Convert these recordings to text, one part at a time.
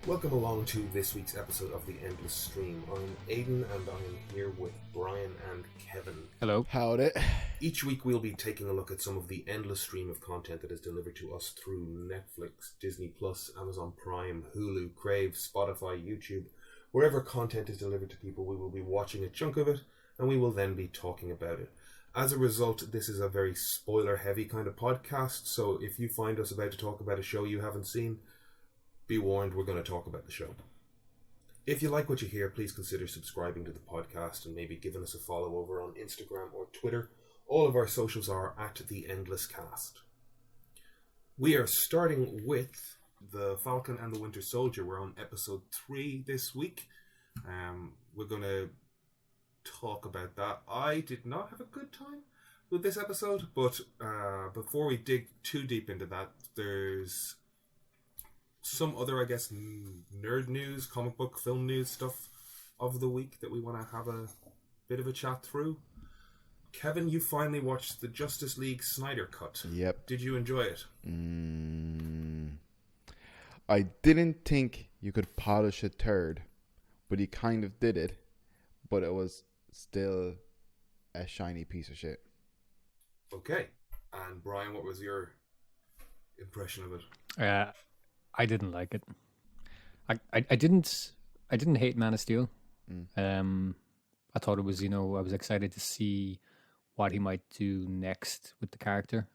Welcome along to this week's episode of The Endless Stream. I'm Aidan and I'm here with Brian and Kevin. Hello. Howdy. Each week we'll be taking a look at some of the endless stream of content that is delivered to us through Netflix, Disney+, Amazon Prime, Hulu, Crave, Spotify, YouTube. Wherever content is delivered to people, we will be watching a chunk of it and we will then be talking about it. As a result, this is a very spoiler-heavy kind of podcast, so if you find us about to talk about a show you haven't seen, be warned, we're going to talk about the show. If you like what you hear, please consider subscribing to the podcast and maybe giving us a follow over on Instagram or Twitter. All of our socials are at The Endless Cast. We are starting with The Falcon and the Winter Soldier. We're on episode 3 this week. We're going to talk about that. I did not have a good time with this episode, but before we dig too deep into that, there's some other, I guess, nerd news, comic book, film news stuff of the week that we want to have a bit of a chat through. Kevin, you finally watched the Justice League Snyder cut. Yep. Did you enjoy it? I didn't think you could polish a turd, but he kind of did it, but it was still a shiny piece of shit. Okay. And Brian, what was your impression of it? I didn't like it. I didn't hate Man of Steel. I thought it was, I was excited to see what he might do next with the character.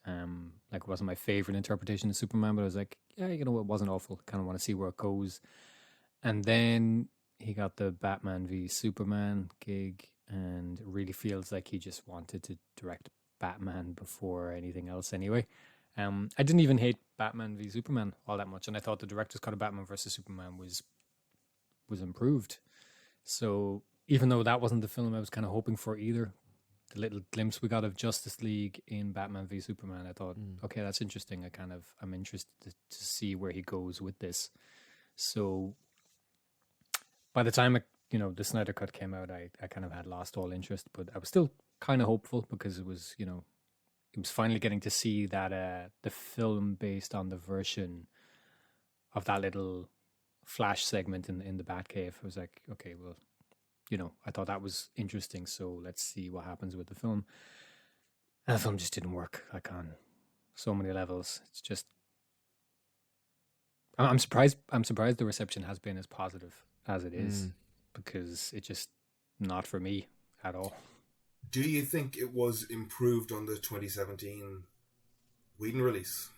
It wasn't my favorite interpretation of Superman, but I was like, yeah, it wasn't awful. Kind of want to see where it goes. And then he got the Batman v Superman gig, and it really feels like he just wanted to direct Batman before anything else anyway. I didn't even hate Batman v Superman all that much, and I thought the director's cut of Batman versus Superman was improved. So even though that wasn't the film I was kind of hoping for either, the little glimpse we got of Justice League in Batman v Superman, I thought, okay, that's interesting. I'm interested to see where he goes with this. So by the time the Snyder cut came out, I kind of had lost all interest, but I was still kind of hopeful because it was it was finally getting to see that the film based on the version of that little Flash segment in the Batcave. I was like, okay, well, I thought that was interesting, so let's see what happens with the film. And the film just didn't work, on so many levels. It's just, I'm surprised the reception has been as positive as it is, because it's just not for me at all. Do you think it was improved on the 2017 Whedon release?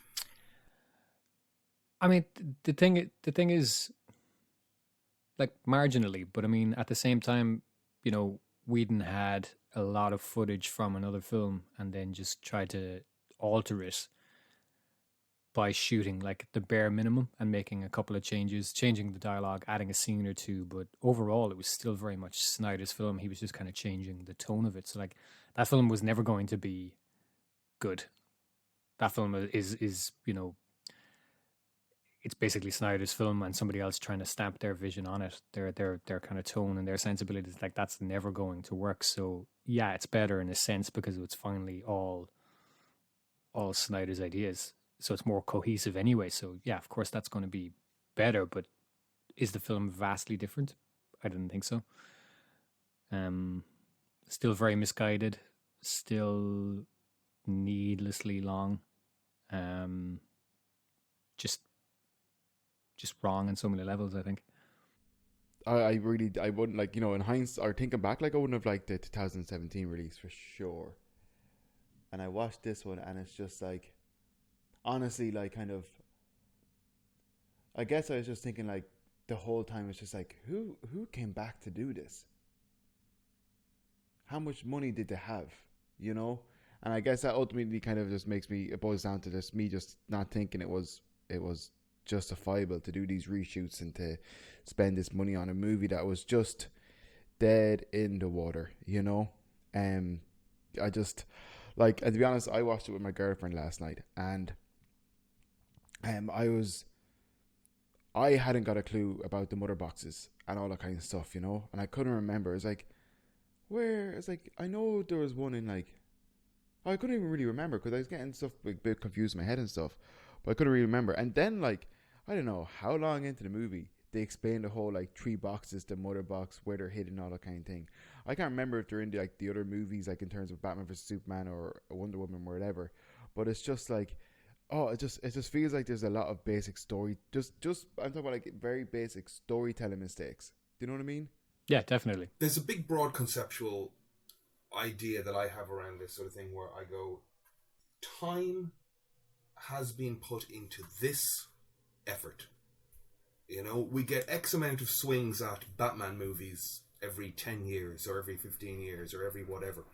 I mean, the thing is, marginally, but I mean, at the same time, Whedon had a lot of footage from another film and then just tried to alter it by shooting the bare minimum and making a couple of changes, changing the dialogue, adding a scene or two. But overall, it was still very much Snyder's film. He was just kind of changing the tone of it. So that film was never going to be good. That film is it's basically Snyder's film and somebody else trying to stamp their vision on it, their kind of tone and their sensibilities. That's never going to work. So yeah, it's better in a sense because it's finally all Snyder's ideas. So it's more cohesive anyway. So yeah, of course that's going to be better, but is the film vastly different? I didn't think so. Still very misguided, still needlessly long. Just wrong on so many levels, I think. I wouldn't in hindsight, or thinking back, I wouldn't have liked the 2017 release for sure. And I watched this one and it's just honestly, I guess I was just thinking the whole time, it's just who came back to do this? How much money did they have? And I guess that ultimately kind of just it boils down to just me just not thinking it was justifiable to do these reshoots and to spend this money on a movie that was just dead in the water, I just and to be honest, I watched it with my girlfriend last night, and I hadn't got a clue about the mother boxes and all that kind of stuff, and I couldn't remember. It's where? It's I know there was one in I couldn't even really remember because I was getting stuff a bit confused in my head and stuff, but I couldn't really remember. And then I don't know how long into the movie they explain the whole like 3 boxes, the mother box, where they're hidden, all that kind of thing. I can't remember if they're in the other movies, like in terms of Batman vs Superman or Wonder Woman or whatever. But it's just like, oh, it just feels like there's a lot of basic story. Just I'm talking about like very basic storytelling mistakes. Do you know what I mean? Yeah, definitely. There's a big, broad conceptual idea that I have around this sort of thing where I go, time has been put into this effort. You know, we get X amount of swings at Batman movies every 10 years or every 15 years or every whatever.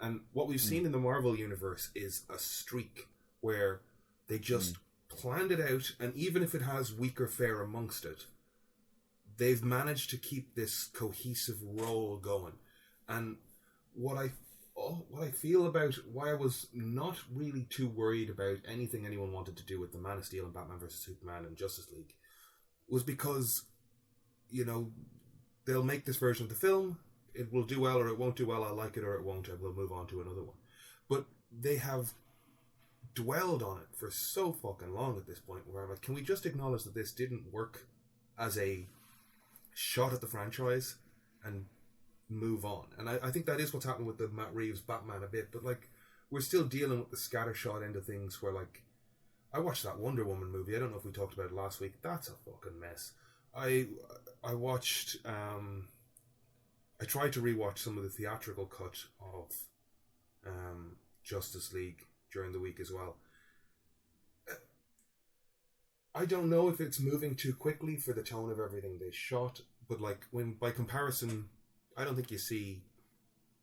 And what we've seen in the Marvel universe is a streak where they just planned it out, and even if it has weaker fare amongst it, they've managed to keep this cohesive roll going. And what I feel about why I was not really too worried about anything anyone wanted to do with the Man of Steel and Batman vs Superman and Justice League was because, you know, they'll make this version of the film, it will do well or it won't do well, I'll like it or it won't, and we'll move on to another one. But they have dwelled on it for so fucking long at this point where I'm like, can we just acknowledge that this didn't work as a shot at the franchise and move on? And I think that is what's happened with the Matt Reeves Batman a bit, but like, we're still dealing with the scattershot end of things where, like, I watched that Wonder Woman movie. I don't know if we talked about it last week. That's a fucking mess. I watched, I tried to rewatch some of the theatrical cut of Justice League during the week as well. I don't know if it's moving too quickly for the tone of everything they shot, but like, when by comparison, I don't think you see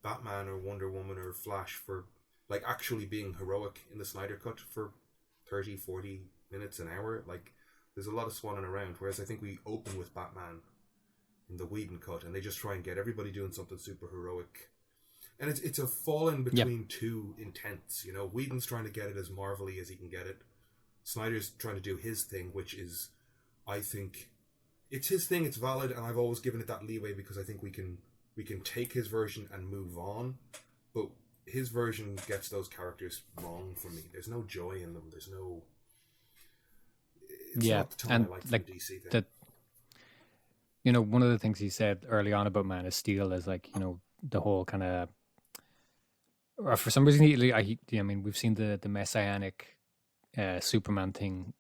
Batman or Wonder Woman or Flash for like actually being heroic in the Snyder cut for 30, 40 minutes, an hour. Like, there's a lot of swanning around, whereas I think we open with Batman in the Whedon cut and they just try and get everybody doing something super heroic. And it's a fall in between two intents, you know. Whedon's trying to get it as Marvel-y as he can get it. Snyder's trying to do his thing, which is, I think, it's his thing, it's valid, and I've always given it that leeway because I think we can take his version and move on, but his version gets those characters wrong for me. There's no joy in them. There's no... It's not the tone and I like like from DC thing. that, you know, one of the things he said early on about Man of Steel is like, you know, the whole kind of, or for some reason, I mean, we've seen the messianic Superman thing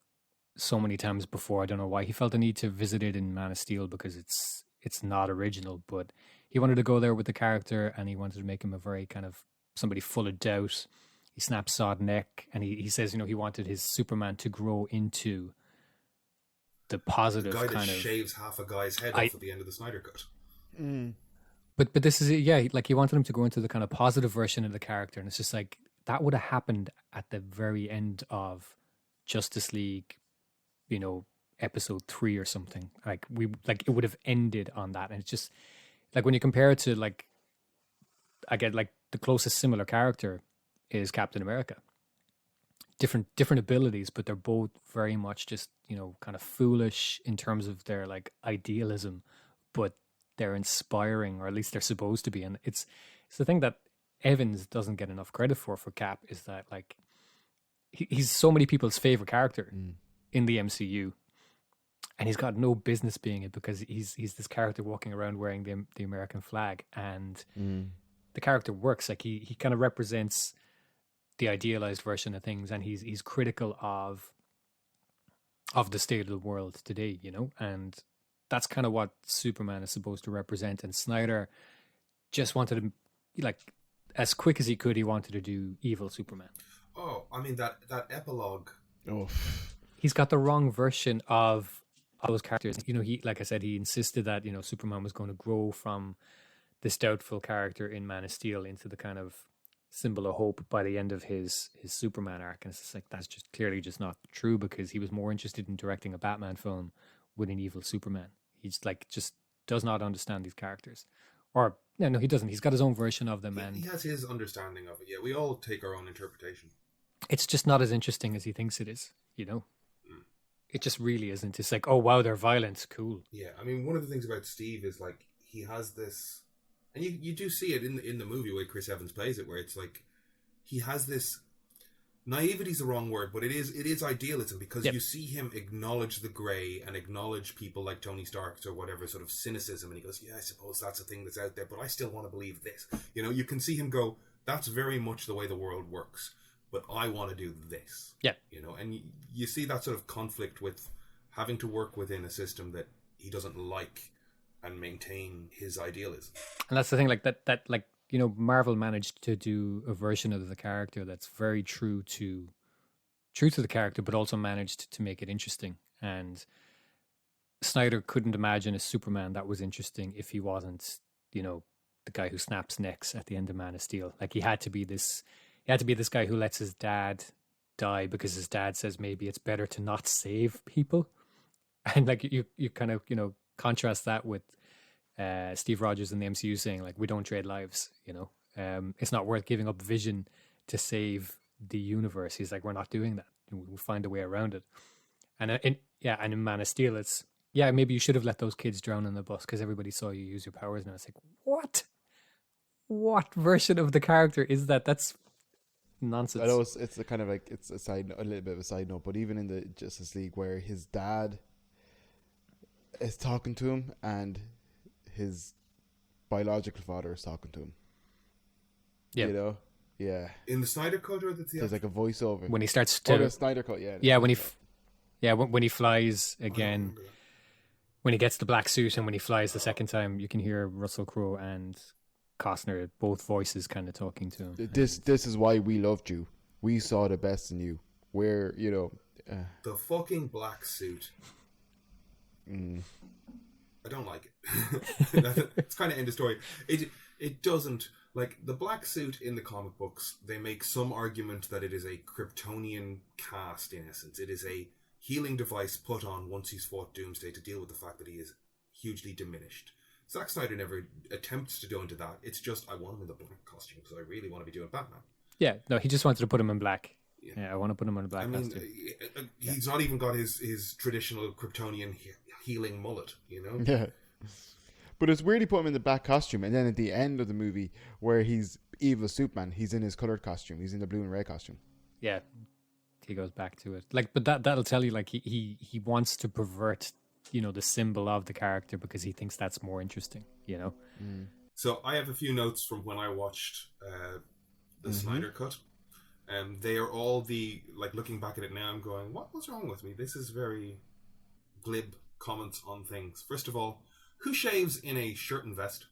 so many times before. I don't know why he felt the need to visit it in Man of Steel because it's not original, but he wanted to go there with the character and he wanted to make him a very kind of somebody full of doubt. He snaps Sod neck and he says, you know, he wanted his Superman to grow into the positive the guy kind that of shaves half a guy's head off at the end of the Snyder cut. But this is it, yeah. Like, he wanted him to go into the kind of positive version of the character, and it's just like that would have happened at the very end of Justice League, you know, episode 3 or something. Like, it would have ended on that, and it's just like when you compare it to, like, I get like the closest similar character is Captain America. Different abilities, but they're both very much just, you know, kind of foolish in terms of their like idealism, but they're inspiring, or at least they're supposed to be. And it's the thing that Evans doesn't get enough credit for Cap is that, like, he's so many people's favorite character in the MCU, and he's got no business being it because he's this character walking around wearing the American flag, and the character works. Like, he kind of represents the idealized version of things, and he's critical of the state of the world today, you know, and that's kind of what Superman is supposed to represent. And Snyder just wanted to, like, as quick as he could, he wanted to do evil Superman. Oh, I mean, that epilogue. Oh, he's got the wrong version of those characters. You know, he, like I said, he insisted that, you know, Superman was going to grow from this doubtful character in Man of Steel into the kind of symbol of hope by the end of his Superman arc. And it's just like, that's just clearly just not true, because he was more interested in directing a Batman film with an evil Superman. He's like, just does not understand these characters. Or no, he doesn't. He's got his own version of them, and he has his understanding of it. Yeah, we all take our own interpretation. It's just not as interesting as he thinks it is, you know? It just really isn't. It's like, oh wow, they're violent, cool. Yeah, I mean, one of the things about Steve is, like, he has this, and you do see it in the movie where Chris Evans plays it, where it's like he has this naivety is the wrong word, but it is idealism, because Yep. you see him acknowledge the grey and acknowledge people like Tony Stark or whatever, sort of cynicism, and he goes, yeah, I suppose that's a thing that's out there, but I still want to believe this. You know, you can see him go, that's very much the way the world works, but I want to do this. Yeah. You know, and you see that sort of conflict with having to work within a system that he doesn't like and maintain his idealism. And that's the thing, like that like, you know, Marvel managed to do a version of the character that's very true to the character, but also managed to make it interesting. And Snyder couldn't imagine a Superman that was interesting if he wasn't, you know, the guy who snaps necks at the end of Man of Steel. Like he had to be this guy who lets his dad die because his dad says maybe it's better to not save people. And like you kind of, you know, contrast that with Steve Rogers in the MCU saying, like, we don't trade lives, you know. It's not worth giving up vision to save the universe. He's like, we're not doing that. We'll find a way around it. And in Man of Steel, it's, yeah, maybe you should have let those kids drown in the bus because everybody saw you use your powers. And it's like, what version of the character is that? That's nonsense. I know it's a kind of like, it's a little bit of a side note, but even in the Justice League where his dad is talking to him and his biological father is talking to him. Yeah. You know? Yeah. In the Snyder Cut or the theater? There's like a voiceover. When he starts to... the Snyder Cut, yeah. Yeah, when he flies again, when he gets the black suit and when he flies the second time, you can hear Russell Crowe and Costner, both voices kind of talking to him. This is why we loved you. We saw the best in you. We're, you know... the fucking black suit. I don't like it. It's kind of end of story. It doesn't, like, the black suit in the comic books, they make some argument that it is a Kryptonian cast in essence. It is a healing device put on once he's fought Doomsday to deal with the fact that he is hugely diminished. Zack Snyder never attempts to go into that. It's just, I want him in the black costume because I really want to be doing Batman. Yeah, no, he just wanted to put him in black. Yeah, I want to put him in a black costume. He's not even got his traditional Kryptonian healing mullet, you know? Yeah. But it's weird he put him in the black costume, and then at the end of the movie, where he's evil Superman, he's in his colored costume. He's in the blue and red costume. Yeah, he goes back to it. Like, but that'll tell you, like, he wants to pervert, you know, the symbol of the character because he thinks that's more interesting, you know? So I have a few notes from when I watched the Snyder Cut. They are all looking back at it now, I'm going, what was wrong with me? This is very glib comments on things. First of all, who shaves in a shirt and vest?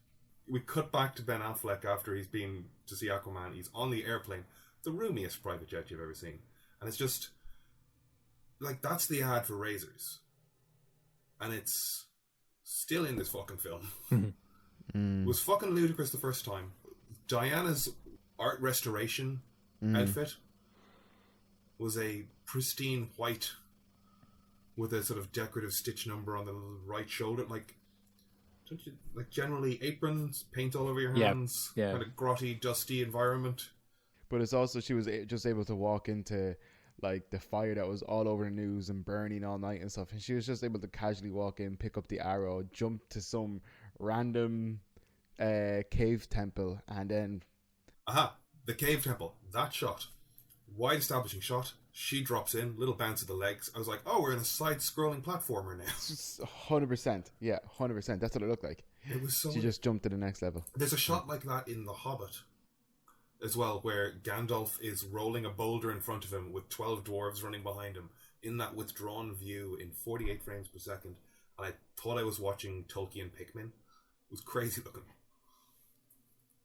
We cut back to Ben Affleck after he's been to see Aquaman. He's on the airplane. The roomiest private jet you've ever seen. And it's just, like, that's the ad for razors. And it's still in this fucking film. It was fucking ludicrous the first time. Diana's art restoration outfit was a pristine white with a sort of decorative stitch number on the right shoulder. Like, don't you, like, generally aprons, paint all over your hands, kind of grotty, dusty environment. But it's also, she was just able to walk into, like, the fire that was all over the news and burning all night and stuff, and she was just able to casually walk in, pick up the arrow, jump to some random cave temple, and then... The cave temple. That shot. Wide establishing shot. She drops in, little bounce of the legs. I was like, oh, we're in a side-scrolling platformer now. 100%. Yeah, 100%. That's what it looked like. It was so... She just jumped to the next level. There's a shot like that in The Hobbit as well, where Gandalf is rolling a boulder in front of him with 12 dwarves running behind him in that withdrawn view in 48 frames per second. And I thought I was watching Tolkien Pikmin. It was crazy looking.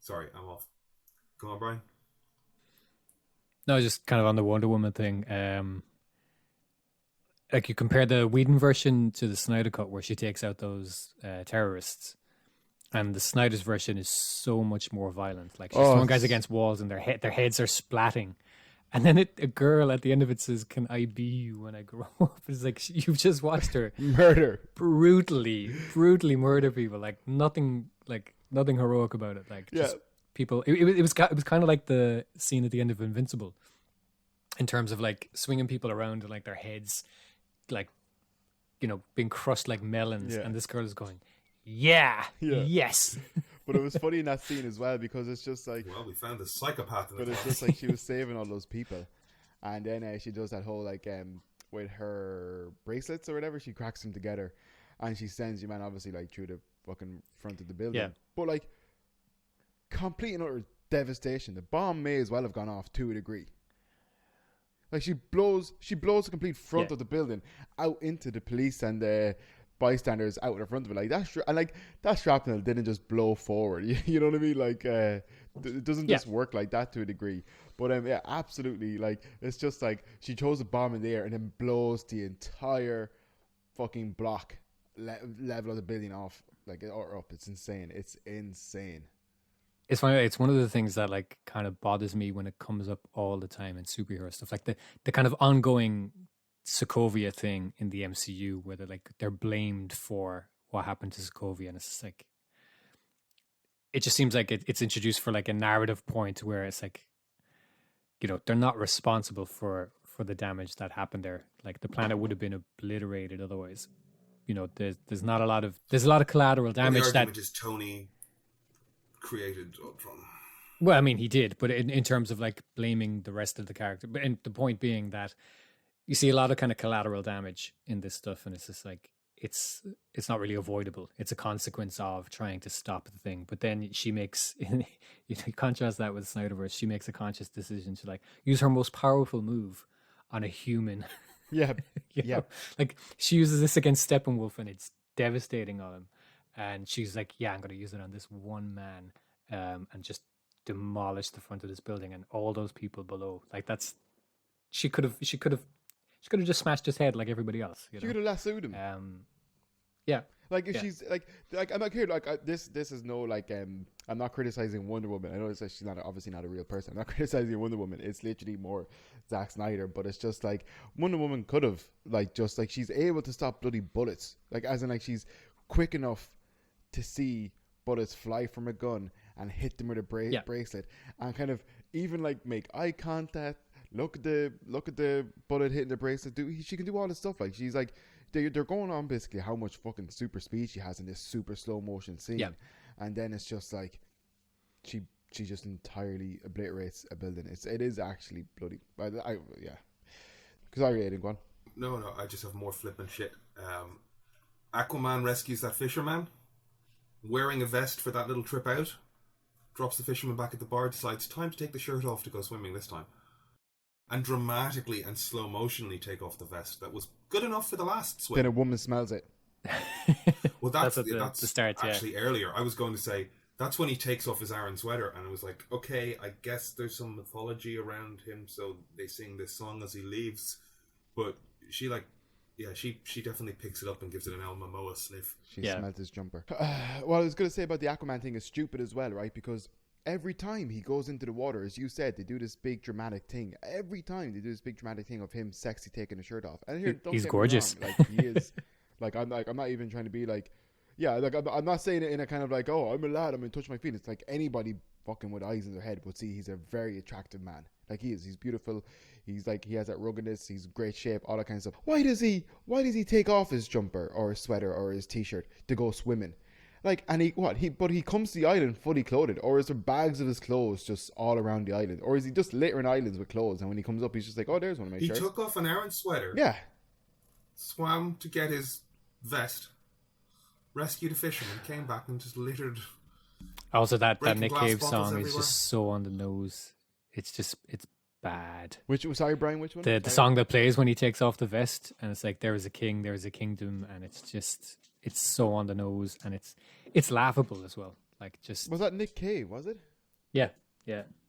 Sorry, I'm off. Go on, Brian. No, just kind of on the Wonder Woman thing. Like, you compare the Whedon version to the Snyder Cut, where she takes out those terrorists, and the Snyder's version is so much more violent. Like, she's throwing guys against walls, and their heads are splatting. And then a girl at the end of it says, "Can I be you when I grow up?" It's like, you've just watched her brutally murder people. Like, nothing heroic about it. Like, just people. It was kind of like the scene at the end of Invincible, in terms of, like, swinging people around and, like, their heads, like, you know, being crushed like melons, and this girl is going, yes. But it was funny in that scene as well, because it's just like, well, we found the psychopath in but the it's just like she was saving all those people, And then she does that whole like with her bracelets or whatever, she cracks them together, and she sends your man obviously like through the fucking front of the building. Yeah. But like complete and utter devastation. The bomb may as well have gone off to a degree. Like she blows the complete front of the building out into the police and the bystanders out in the front of it. Like that shrapnel didn't just blow forward. You know what I mean? Like it doesn't just work like that to a degree. But yeah, absolutely. Like it's just like she throws a bomb in the air and then blows the entire fucking block level of the building off, like or up. It's insane. It's insane. It's funny. It's one of the things that like kind of bothers me when it comes up all the time in superhero stuff, like the kind of ongoing Sokovia thing in the MCU, where they're blamed for what happened to Sokovia, and it's just like it just seems like it's introduced for like a narrative point where it's like, you know, they're not responsible for the damage that happened there. Like the planet would have been obliterated otherwise. You know, there's a lot of collateral damage. The argument is Tony created Ultron. Well, I mean, he did, but in terms of like blaming the rest of the character, and the point being that you see a lot of kind of collateral damage in this stuff, and it's just like it's not really avoidable. It's a consequence of trying to stop the thing. But then she makes, you contrast that with Snyderverse, she makes a conscious decision to like use her most powerful move on a human. Yeah, you know? Like she uses this against Steppenwolf, and it's devastating on him. And she's like, yeah, I'm going to use it on this one man, and just demolish the front of this building and all those people below. Like that's, she could have just smashed his head like everybody else. You know? She could have lassoed him. Yeah. Like if she's like I'm not here. Like this is no like I'm not criticizing Wonder Woman. I know it's like she's obviously not a real person. I'm not criticizing Wonder Woman. It's literally more Zack Snyder. But it's just like Wonder Woman could have like just like she's able to stop bloody bullets. Like as in like she's quick enough to see bullets fly from a gun and hit them with a bracelet, and kind of even like make eye contact. Look at the bullet hitting the bracelet. She can do all this stuff. Like she's like they're going on basically how much fucking super speed she has in this super slow motion scene, and then it's just like she just entirely obliterates a building. It is actually bloody. Yeah. Sorry, Aidan, go on. No, I just have more flippant shit. Aquaman rescues that fisherman, wearing a vest for that little trip out, drops the fisherman back at the bar, decides time to take the shirt off to go swimming this time, and dramatically and slow motionally take off the vest that was good enough for the last swim. Then a woman smells it. Well, that's the start. Actually, earlier I was going to say that's when he takes off his Aaron sweater, and I was like, okay, I guess there's some mythology around him, so they sing this song as he leaves. But she she definitely picks it up and gives it an El Momoa sniff. She smelled his jumper. What I was going to say about the Aquaman thing is stupid as well, right? Because every time he goes into the water, as you said, they do this big dramatic thing. Every time they do this big dramatic thing of him sexy taking his shirt off. And here, he's gorgeous. Like he is. I'm not even trying to be like, yeah, like I'm not saying it in a kind of like, oh, I'm a lad, I'm gonna touch my feelings. Like anybody fucking with eyes in their head would see he's a very attractive man. Like he is. He's beautiful. He's like, he has that ruggedness. He's great shape, all that kind of stuff. Why does he take off his jumper or his sweater or his t-shirt to go swimming? Like, and he comes to the island fully clothed, or is there bags of his clothes just all around the island, or is he just littering islands with clothes? And when he comes up, he's just like, oh, there's one of my shirts. He took off an Aaron sweater. Yeah. Swam to get his vest, rescued a fisherman, came back and just littered. Also, that Nick Cave song everywhere. is just so on the nose. It's bad. Sorry, Brian, which one? The song that plays when he takes off the vest, and it's like, there is a king, there is a kingdom, and it's so on the nose, and it's laughable as well. Like, just was that Nick Cave? Was it? Yeah.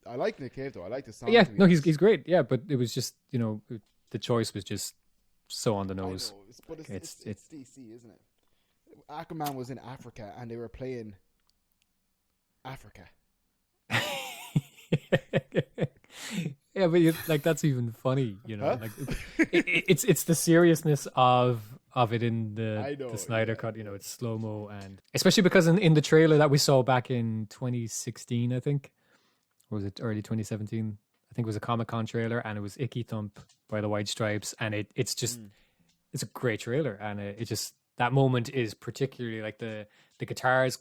I like Nick Cave though. I like the song. Yeah, no, he's great. Yeah, but it was just, you know, the choice was just so on the nose. I know, but it's DC, isn't it? Aquaman was in Africa, and they were playing Africa. Yeah, but that's even funny, you know. Huh? Like it's the seriousnwas of it in the Snyder cut. You know, it's slow mo, and especially because in the trailer that we saw back in 2016, I think, or was it early 2017? I think it was a Comic-Con trailer, and it was Icky Thump by the White Stripes, and it's just it's a great trailer, and it just, that moment is particularly like the guitars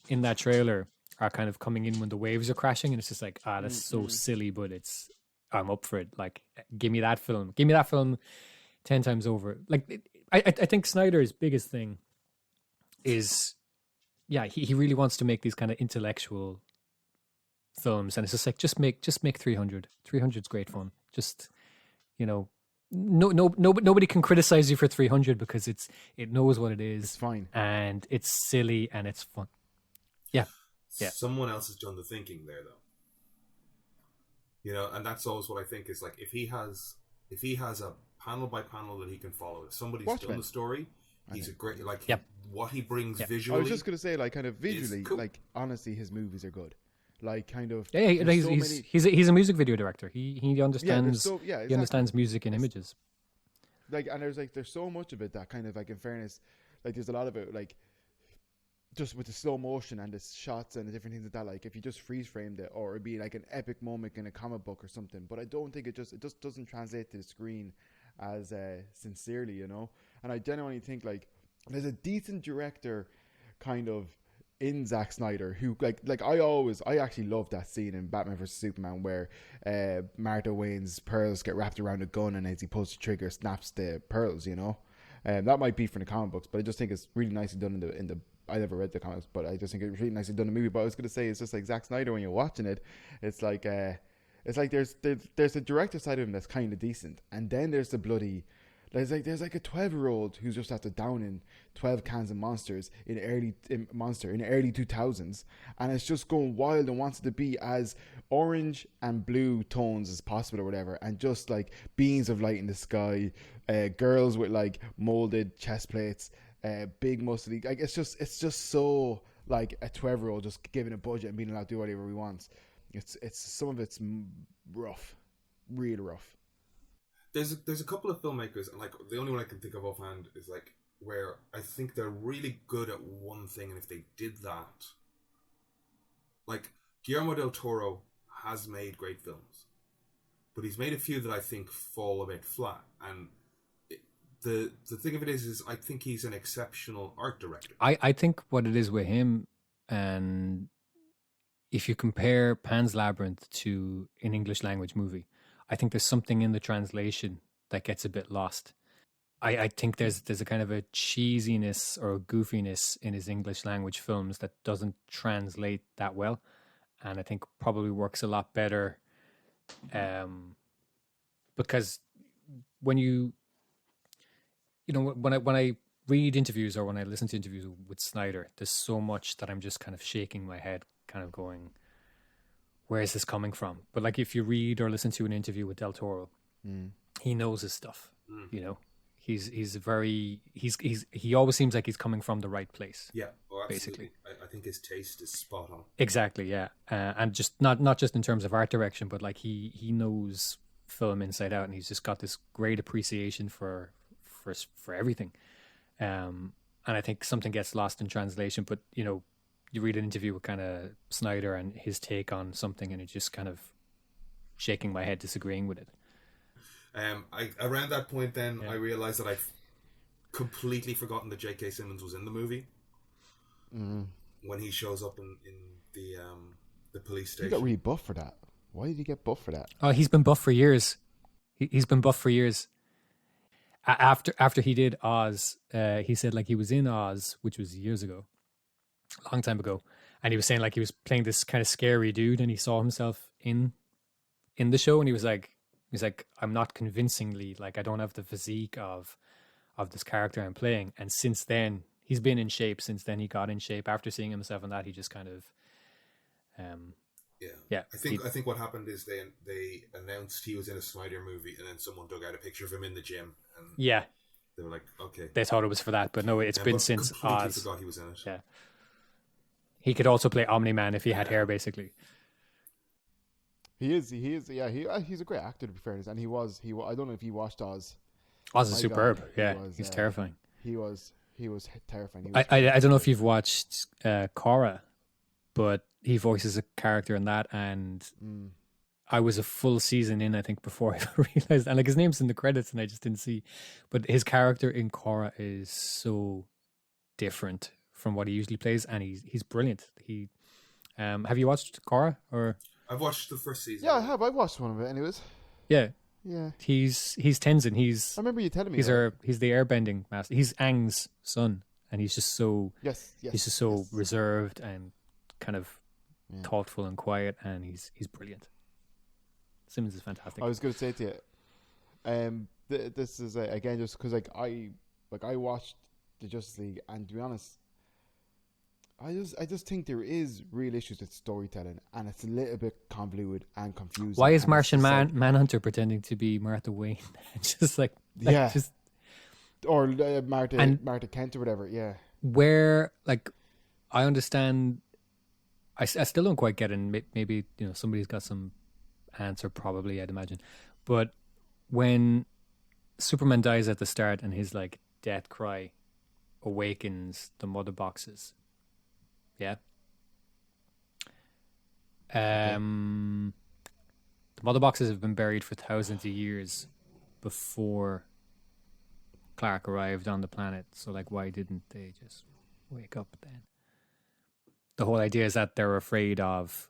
in that trailer are kind of coming in when the waves are crashing, and it's just like, that's so silly, but it's I'm up for it. Like, give me that film. Give me that film 10 times over. Like, I think Snyder's biggest thing is, yeah, he really wants to make these kind of intellectual films, and it's just like, just make 300. 300's great fun. Just, you know, nobody can criticize you for 300 because it knows what it is. It's fine. And it's silly and it's fun. Yeah. Yeah. Someone else has done the thinking there, though. You know, and that's always what I think is like, if he has a panel by panel that he can follow, if somebody's done the story, he's a great, like, what he brings visually. I was just going to say, like, kind of visually, cool. like, honestly, his movies are good. Like, kind of. Yeah, he's a music video director. He understands he understands music and images. Like, and there's so much of it that kind of, like, in fairness, like, there's a lot of it, like, just with the slow motion and the shots and the different things like that, like, if you just freeze framed it, or it'd be like an epic moment in a comic book or something. But I don't think it just doesn't translate to the screen as sincerely, you know. And I genuinely think, like, there's a decent director kind of in Zack Snyder who, like I actually love that scene in Batman vs Superman where Martha Wayne's pearls get wrapped around a gun, and as he pulls the trigger, snaps the pearls, you know. That might be from the comic books, but I just think it's really nicely done in the I never read the comics, but I just think it's really nicely done in the movie. But I was going to say, it's just like Zack Snyder, when you're watching it, it's like there's a director side of him that's kind of decent, and then there's the bloody, there's like a 12-year-old who's just after downing 12 cans of monsters in early 2000s, and it's just going wild and wants it to be as orange and blue tones as possible or whatever, and just like beams of light in the sky, girls with like molded chest plates, big muscly, like it's just so like a 12-year-old just given a budget and being allowed to do whatever he wants. It's some of it's rough, real rough. There's a couple of filmmakers, and like the only one I can think of offhand is like where I think they're really good at one thing, and if they did that, like Guillermo del Toro has made great films, but he's made a few that I think fall a bit flat. And the thing of it is I think he's an exceptional art director. I think what it is with him, and if you compare Pan's Labyrinth to an English language movie, I think there's something in the translation that gets a bit lost. I think there's a kind of a cheesiness or a goofiness in his English language films that doesn't translate that well, and I think probably works a lot better because when you know, when I read interviews or when I listen to interviews with Snyder, there's so much that I'm just kind of shaking my head, kind of going, where is this coming from? But like if you read or listen to an interview with Del Toro, he knows his stuff. You know, he always seems like he's coming from the right place. Yeah, well, basically. I think his taste is spot on. Exactly, yeah, and just not just in terms of art direction, but like he knows film inside out, and he's just got this great appreciation for everything. And I think something gets lost in translation, but you know, you read an interview with kind of Snyder and his take on something, and it's just kind of shaking my head, disagreeing with it. Around that point then, I realized that I've completely forgotten that J.K. Simmons was in the movie. When he shows up in the police station. He got really buff for that. Why did he get buff for that? Oh, he's been buff for years. He's been buff for years. After he did Oz, he said like he was in Oz, which was years ago, a long time ago, and he was saying like he was playing this kind of scary dude, and he saw himself in the show, and he's like, I'm not convincingly, like, I don't have the physique of this character I'm playing. And since then, he's been in shape. Since then, he got in shape. After seeing himself in that, he just kind of, yeah. I think what happened is they announced he was in a Snyder movie, and then someone dug out a picture of him in the gym. And yeah, they were like, okay. They thought it was for that, but no, it's been since Oz. Forgot he was in it. Yeah, he could also play Omni-Man if he had hair, basically. He is. Yeah, he's a great actor, to be fair. And he was. I don't know if he watched Oz. Oz is superb. Yeah, he's terrifying. He was terrifying. I don't know if you've watched Korra, but he voices a character in that, and I was a full season in, I think, before I realized, and like his name's in the credits, and I just didn't see. But his character in Korra is so different from what he usually plays, and he's brilliant. Have you watched Korra or? I've watched the first season. Yeah, I have. I watched one of it, anyways. Yeah, Yeah. he's Tenzin. I remember you telling me. He's the airbending master. He's Aang's son, and he's just so he's just so reserved and kind of thoughtful and quiet, and he's brilliant. Simmons is fantastic. I was going to say to you, this is again just because I watched the Justice League, and to be honest, I just think there is real issues with storytelling, and it's a little bit convoluted and confusing. Why is Martian Manhunter pretending to be Martha Wayne? Just like or Martha Kent or whatever? Yeah, where I understand. I still don't quite get it. Maybe somebody's got some answer. Probably, I'd imagine. But when Superman dies at the start, and his death cry awakens the mother boxes. Yeah. The mother boxes have been buried for thousands of years before Clark arrived on the planet. So, why didn't they just wake up then? The whole idea is that they're afraid of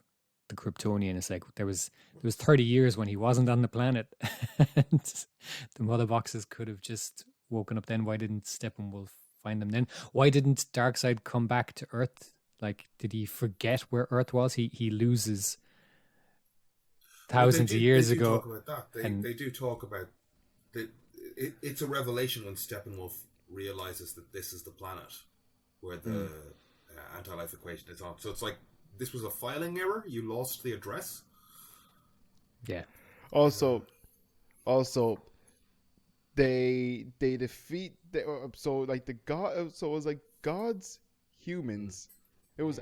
the Kryptonian. It's there was 30 years when he wasn't on the planet, and the mother boxes could have just woken up then. Why didn't Steppenwolf find them then? Why didn't Darkseid come back to Earth? Did he forget where Earth was? He loses thousands of years ago. Talk about that. They do talk about that. It's a revelation when Steppenwolf realizes that this is the planet where the anti-life equation is on. So it's this was a filing error. You lost the address. Yeah. Also, they defeat the god. So it was God's humans. It was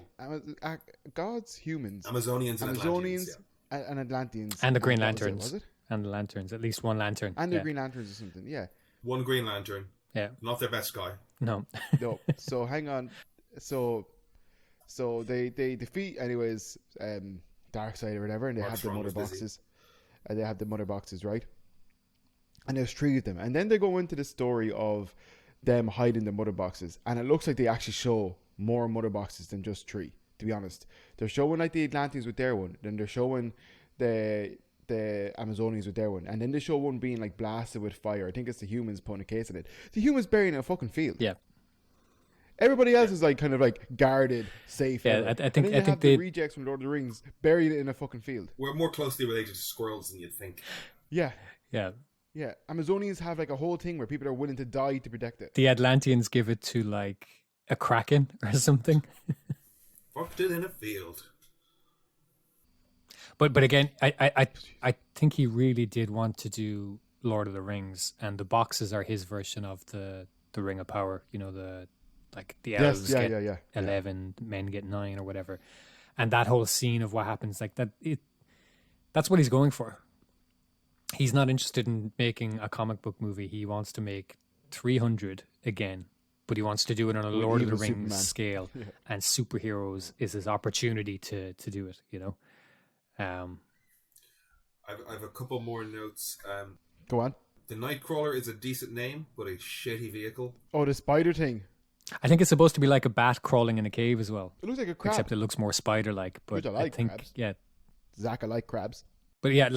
God's humans, Amazonians, and Atlanteans, and the Green Lanterns. Was it? And the Lanterns, at least one Lantern, and the Green Lanterns or something. Yeah, one Green Lantern. Yeah, not their best guy. No. So hang on. So they defeat anyways, Darkseid or whatever, and they have the mother boxes. And they have the mother boxes, right? And there's 3 of them, and then they go into the story of them hiding the mother boxes, and it looks like they actually show more mother boxes than just 3, to be honest. They're showing the Atlanteans with their one, then they're showing the Amazonians with their one, and then they show one being blasted with fire. I think it's the humans putting a case in it. The humans buried in a fucking field. Yeah. Everybody else is kind of guarded, safe. Yeah, I think the rejects from Lord of the Rings buried in a fucking field. We're more closely related to squirrels than you'd think. Yeah. Yeah. Yeah. Amazonians have a whole thing where people are willing to die to protect it. The Atlanteans give it to a kraken or something. Fucked it in a field. But again, I think he really did want to do Lord of the Rings, and the boxes are his version of the Ring of Power. The elves get 11, men get 9 or whatever, and that whole scene of what happens that's what he's going for. He's not interested in making a comic book movie. He wants to make 300 again. But he wants to do it on a Lord of the Rings scale, and superheroes is his opportunity to do it. I've a couple more notes. Go on. The Nightcrawler is a decent name, but a shitty vehicle. Oh, the spider thing. I think it's supposed to be like a bat crawling in a cave as well. It looks like a crab, except it looks more spider-like. But I think crabs. Yeah, Zach, I like crabs. But yeah,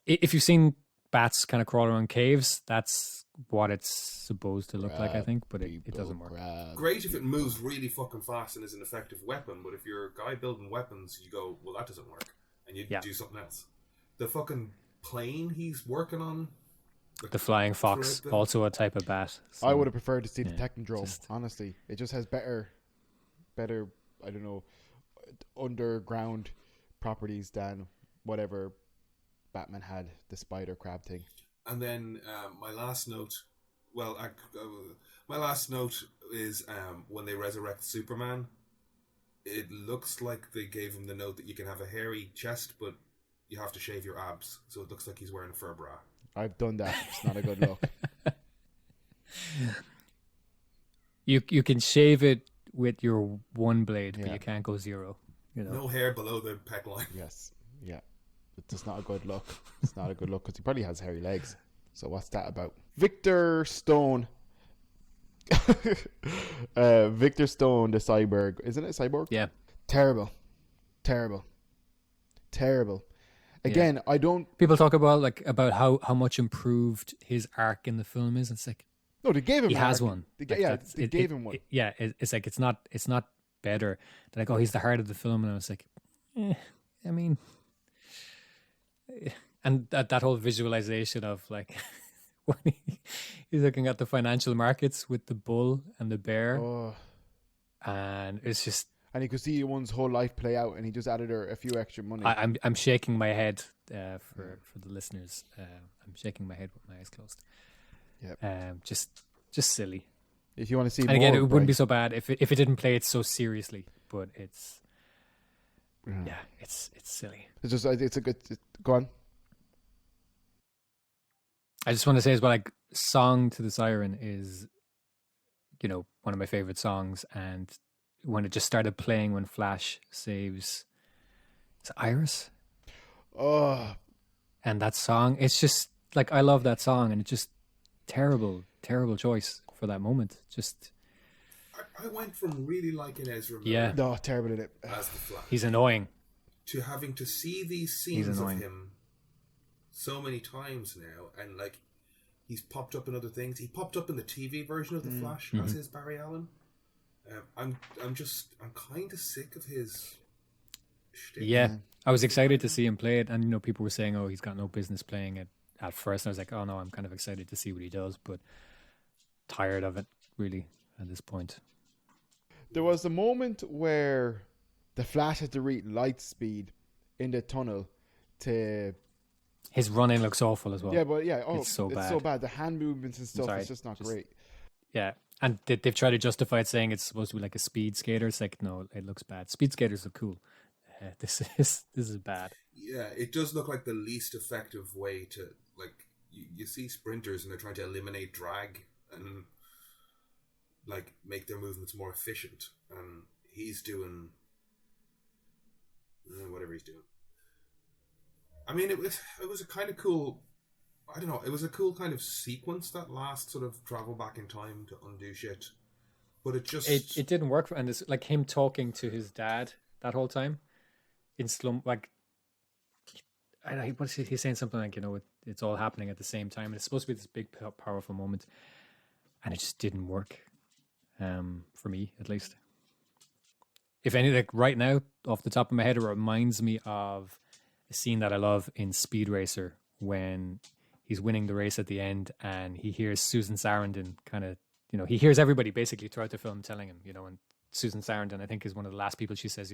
if you've seen bats kind of crawl around caves, that's what it's supposed to look like, I think, but it doesn't work. Great if it moves really fucking fast and is an effective weapon, but if you're a guy building weapons, you go, well, that doesn't work, and you do something else. The fucking plane he's working on, the flying fox, also a type of bat. So, I would have preferred to see the Technodrome. Honestly, it just has better, I don't know, underground properties than whatever Batman had, the spider crab thing. And then my last note is when they resurrect Superman, it looks like they gave him the note that you can have a hairy chest, but you have to shave your abs, so it looks like he's wearing a fur bra. I've done that. It's not a good look. You can shave it with your one blade, but you can't go 0. No hair below the pec line. Yes. Yeah. It's just not a good look. It's not a good look because he probably has hairy legs. So what's that about? Victor Stone. Victor Stone, the cyborg. Isn't it a cyborg? Yeah. Terrible. Again, I don't. People talk about how much improved his arc in the film is. It's like, No, they gave him. he an has arc. one. They, Like, yeah, they gave him one. It's like it's not better. They're like, oh, he's the heart of the film, and I was like, I mean, and that whole visualization of like when he's looking at the financial markets with the bull and the bear, Oh. and it's just. And you could see one's whole life play out, and he just added her a few extra money. I'm shaking my head for the listeners. I'm shaking my head with my eyes closed. Yeah. Just silly. If you want to see And more, again, it wouldn't be Bryce, so bad if it didn't play it so seriously. But it's it's silly. It's just it's a good. Go on. I just want to say as well, like, "Song to the Siren" is, one of my favorite songs, and when it just started playing when Flash saves Iris, Oh, and that song, it's just like, I love that song, and it's just terrible choice for that moment. Just I went from really liking Ezra Miller Yeah. no, terrible in it. as the Flash he's annoying. to having to see these scenes of annoying. him so many times now, and like he's popped up in other things. He popped up in the TV version of the Flash as his Barry Allen. I'm kind of sick of his shtick. Yeah, I was excited to see him play it, and people were saying, "Oh, he's got no business playing it." At first, I was like, "Oh no, I'm kind of excited to see what he does," but tired of it really at this point. There was a moment where the Flash had to reach light speed in the tunnel to. His running looks awful as well. Yeah, but yeah, it's so bad. so bad. The hand movements and stuff Sorry, is just not great. Yeah, and they've tried to justify it, saying it's supposed to be like a speed skater. It's like, no, it looks bad. Speed skaters look cool. This is bad. Yeah, it does look like the least effective way to, like, you see sprinters and they're trying to eliminate drag and like make their movements more efficient, and he's doing whatever he's doing. I mean, it was a kind of cool, I don't know, it was a cool kind of sequence, that last sort of travel back in time to undo shit, but it just It didn't work, and it's like him talking to his dad that whole time in slum, like, I don't know, what's he's saying something like, it's all happening at the same time, and it's supposed to be this big powerful moment, and it just didn't work, for me at least. If any, like, right now off the top of my head, it reminds me of a scene that I love in Speed Racer when he's winning the race at the end, and he hears Susan Sarandon kind of, he hears everybody basically throughout the film telling him, and Susan Sarandon, I think, is one of the last people she says,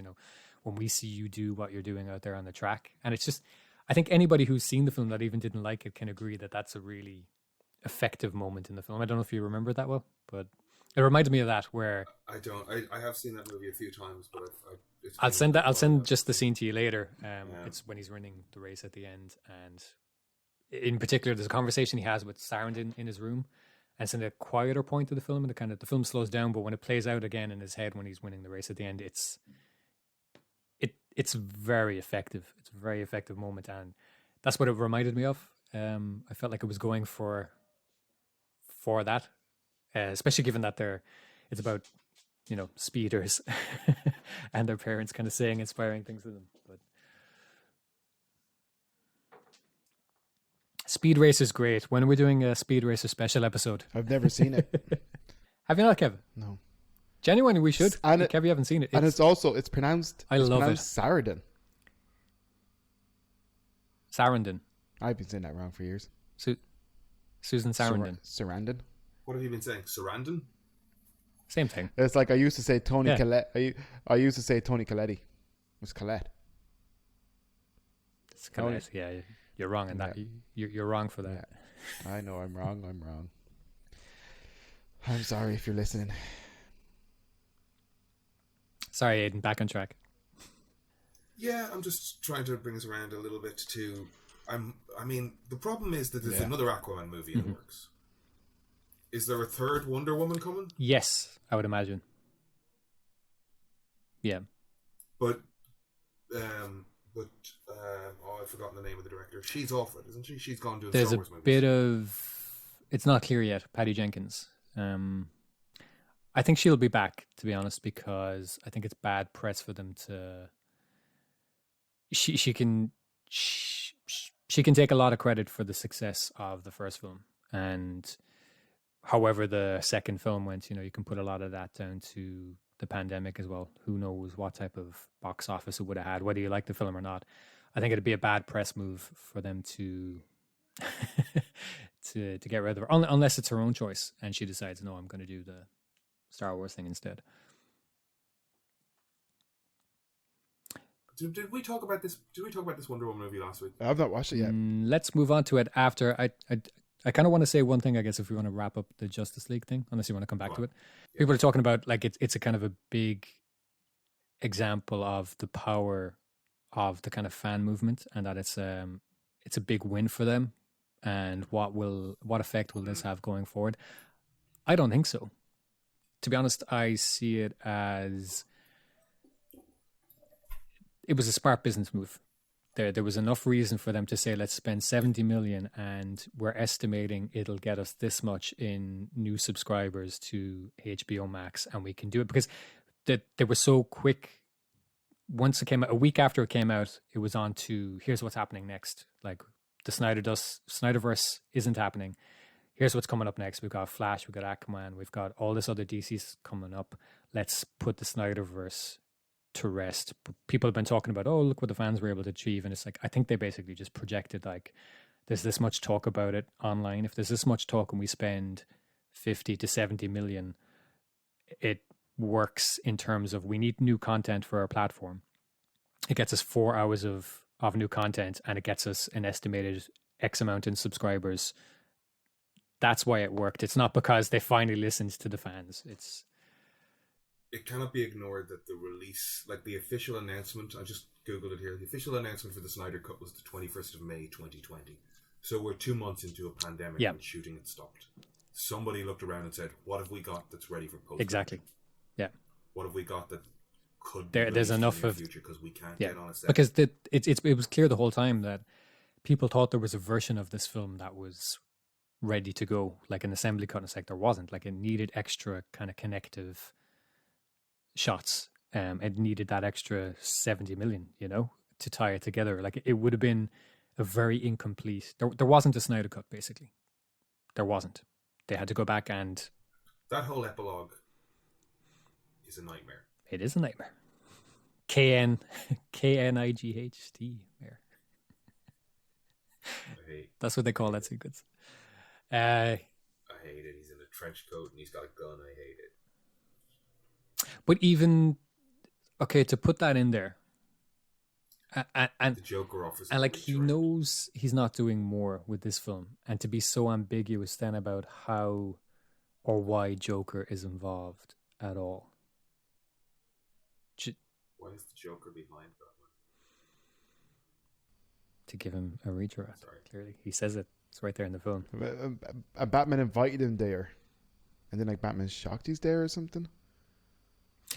when we see you do what you're doing out there on the track. And it's just, I think anybody who's seen the film that even didn't like it can agree that that's a really effective moment in the film. I don't know if you remember it that well, but it reminded me of that, where I don't. I have seen that movie a few times, but I'll send just the scene to you later. It's when he's running the race at the end, and in particular, there's a conversation he has with Sarandon in his room, and it's in a quieter point of the film, and the film slows down. But when it plays out again in his head when he's winning the race at the end, it's very effective. It's a very effective moment, and that's what it reminded me of. I felt like it was going for that, especially given that it's about speeders and their parents kind of saying inspiring things to them. But Speed Racer's great. When are we doing a Speed Racer special episode? I've never seen it. Have you not, Kevin? No. Genuinely, we should. And Kev, you haven't seen it. And it's pronounced. I love it. Sarandon. Sarandon. I've been saying that wrong for years. Susan Sarandon. Sarandon. What have you been saying? Sarandon? Same thing. It's like I used to say Tony Yeah. Collette. I used to say Tony Coletti. It was Collette. It's kind of, yeah, you're wrong in that. You're wrong for that. Yeah. I know I'm wrong. I'm sorry if you're listening. Sorry, Aidan, back on track. Yeah, I'm just trying to bring us around a little bit to... I mean, the problem is that there's another Aquaman movie in the works. Is there a third Wonder Woman coming? Yes, I would imagine. Yeah. But I've forgotten the name of the director. She's off it, isn't she? She's gone doing There's Star a Wars movies. bit of... It's not clear yet. Patty Jenkins. I think she'll be back, to be honest, because I think it's bad press for them to... She can she can take a lot of credit for the success of the first film, and however the second film went, you can put a lot of that down to the pandemic as well. Who knows what type of box office it would have had, whether you like the film or not. I think it'd be a bad press move for them to to get rid of her, unless it's her own choice and she decides, no, I'm going to do the Star Wars thing instead. Did we talk about this? Did we talk about this Wonder Woman movie last week? I've not watched it yet. Let's move on to it after. I kind of want to say one thing, I guess, if we want to wrap up the Justice League thing, unless you want to come back to it. Yeah. People are talking about like it's a kind of a big example of the power of the kind of fan movement, and that it's a big win for them. And what effect will this have going forward? I don't think so. To be honest, I see it as it was a smart business move. There was enough reason for them to say, let's spend 70 million and we're estimating it'll get us this much in new subscribers to HBO Max, and we can do it because they were so quick. Once it came out, a week after it came out, it was on to here's what's happening next. Like the Snyderverse isn't happening. Here's what's coming up next. We've got Flash, we've got Aquaman, we've got all this other DC's coming up. Let's put the Snyderverse to rest. People have been talking about, oh, look what the fans were able to achieve. And it's like, I think they basically just projected like, there's this much talk about it online. If there's this much talk and we spend 50 to 70 million, it works in terms of we need new content for our platform. It gets us 4 hours of new content and it gets us an estimated X amount in subscribers. That's why it worked. It's not because they finally listened to the fans. It cannot be ignored that the release, like the official announcement, I just Googled it here, the official announcement for the Snyder Cut was the 21st of May 2020. So we're 2 months into a pandemic and shooting had stopped. Somebody looked around and said, what have we got that's ready for post? Exactly. Yeah. What have we got that could there's enough in the of future because we can't get on a set? Because it was clear the whole time that people thought there was a version of this film that was ready to go, like an assembly cut, and it's like there wasn't. Like it needed extra kind of connective shots. It needed that extra 70 million, to tie it together. Like it would have been a very incomplete. There wasn't a Snyder Cut, basically. There wasn't. They had to go back and that whole epilogue is a nightmare. It is a nightmare. Knightht. That's what they call that sequence. I hate it. He's in a trench coat and he's got a gun. I hate it. But even to put that in there, and the Joker office, and like he knows he's not doing more with this film, and to be so ambiguous then about how or why Joker is involved at all. Why is the Joker behind Batman? To give him a reach around. Clearly, he says it. It's right there in the film. Batman invited him there, and then like Batman's shocked he's there or something.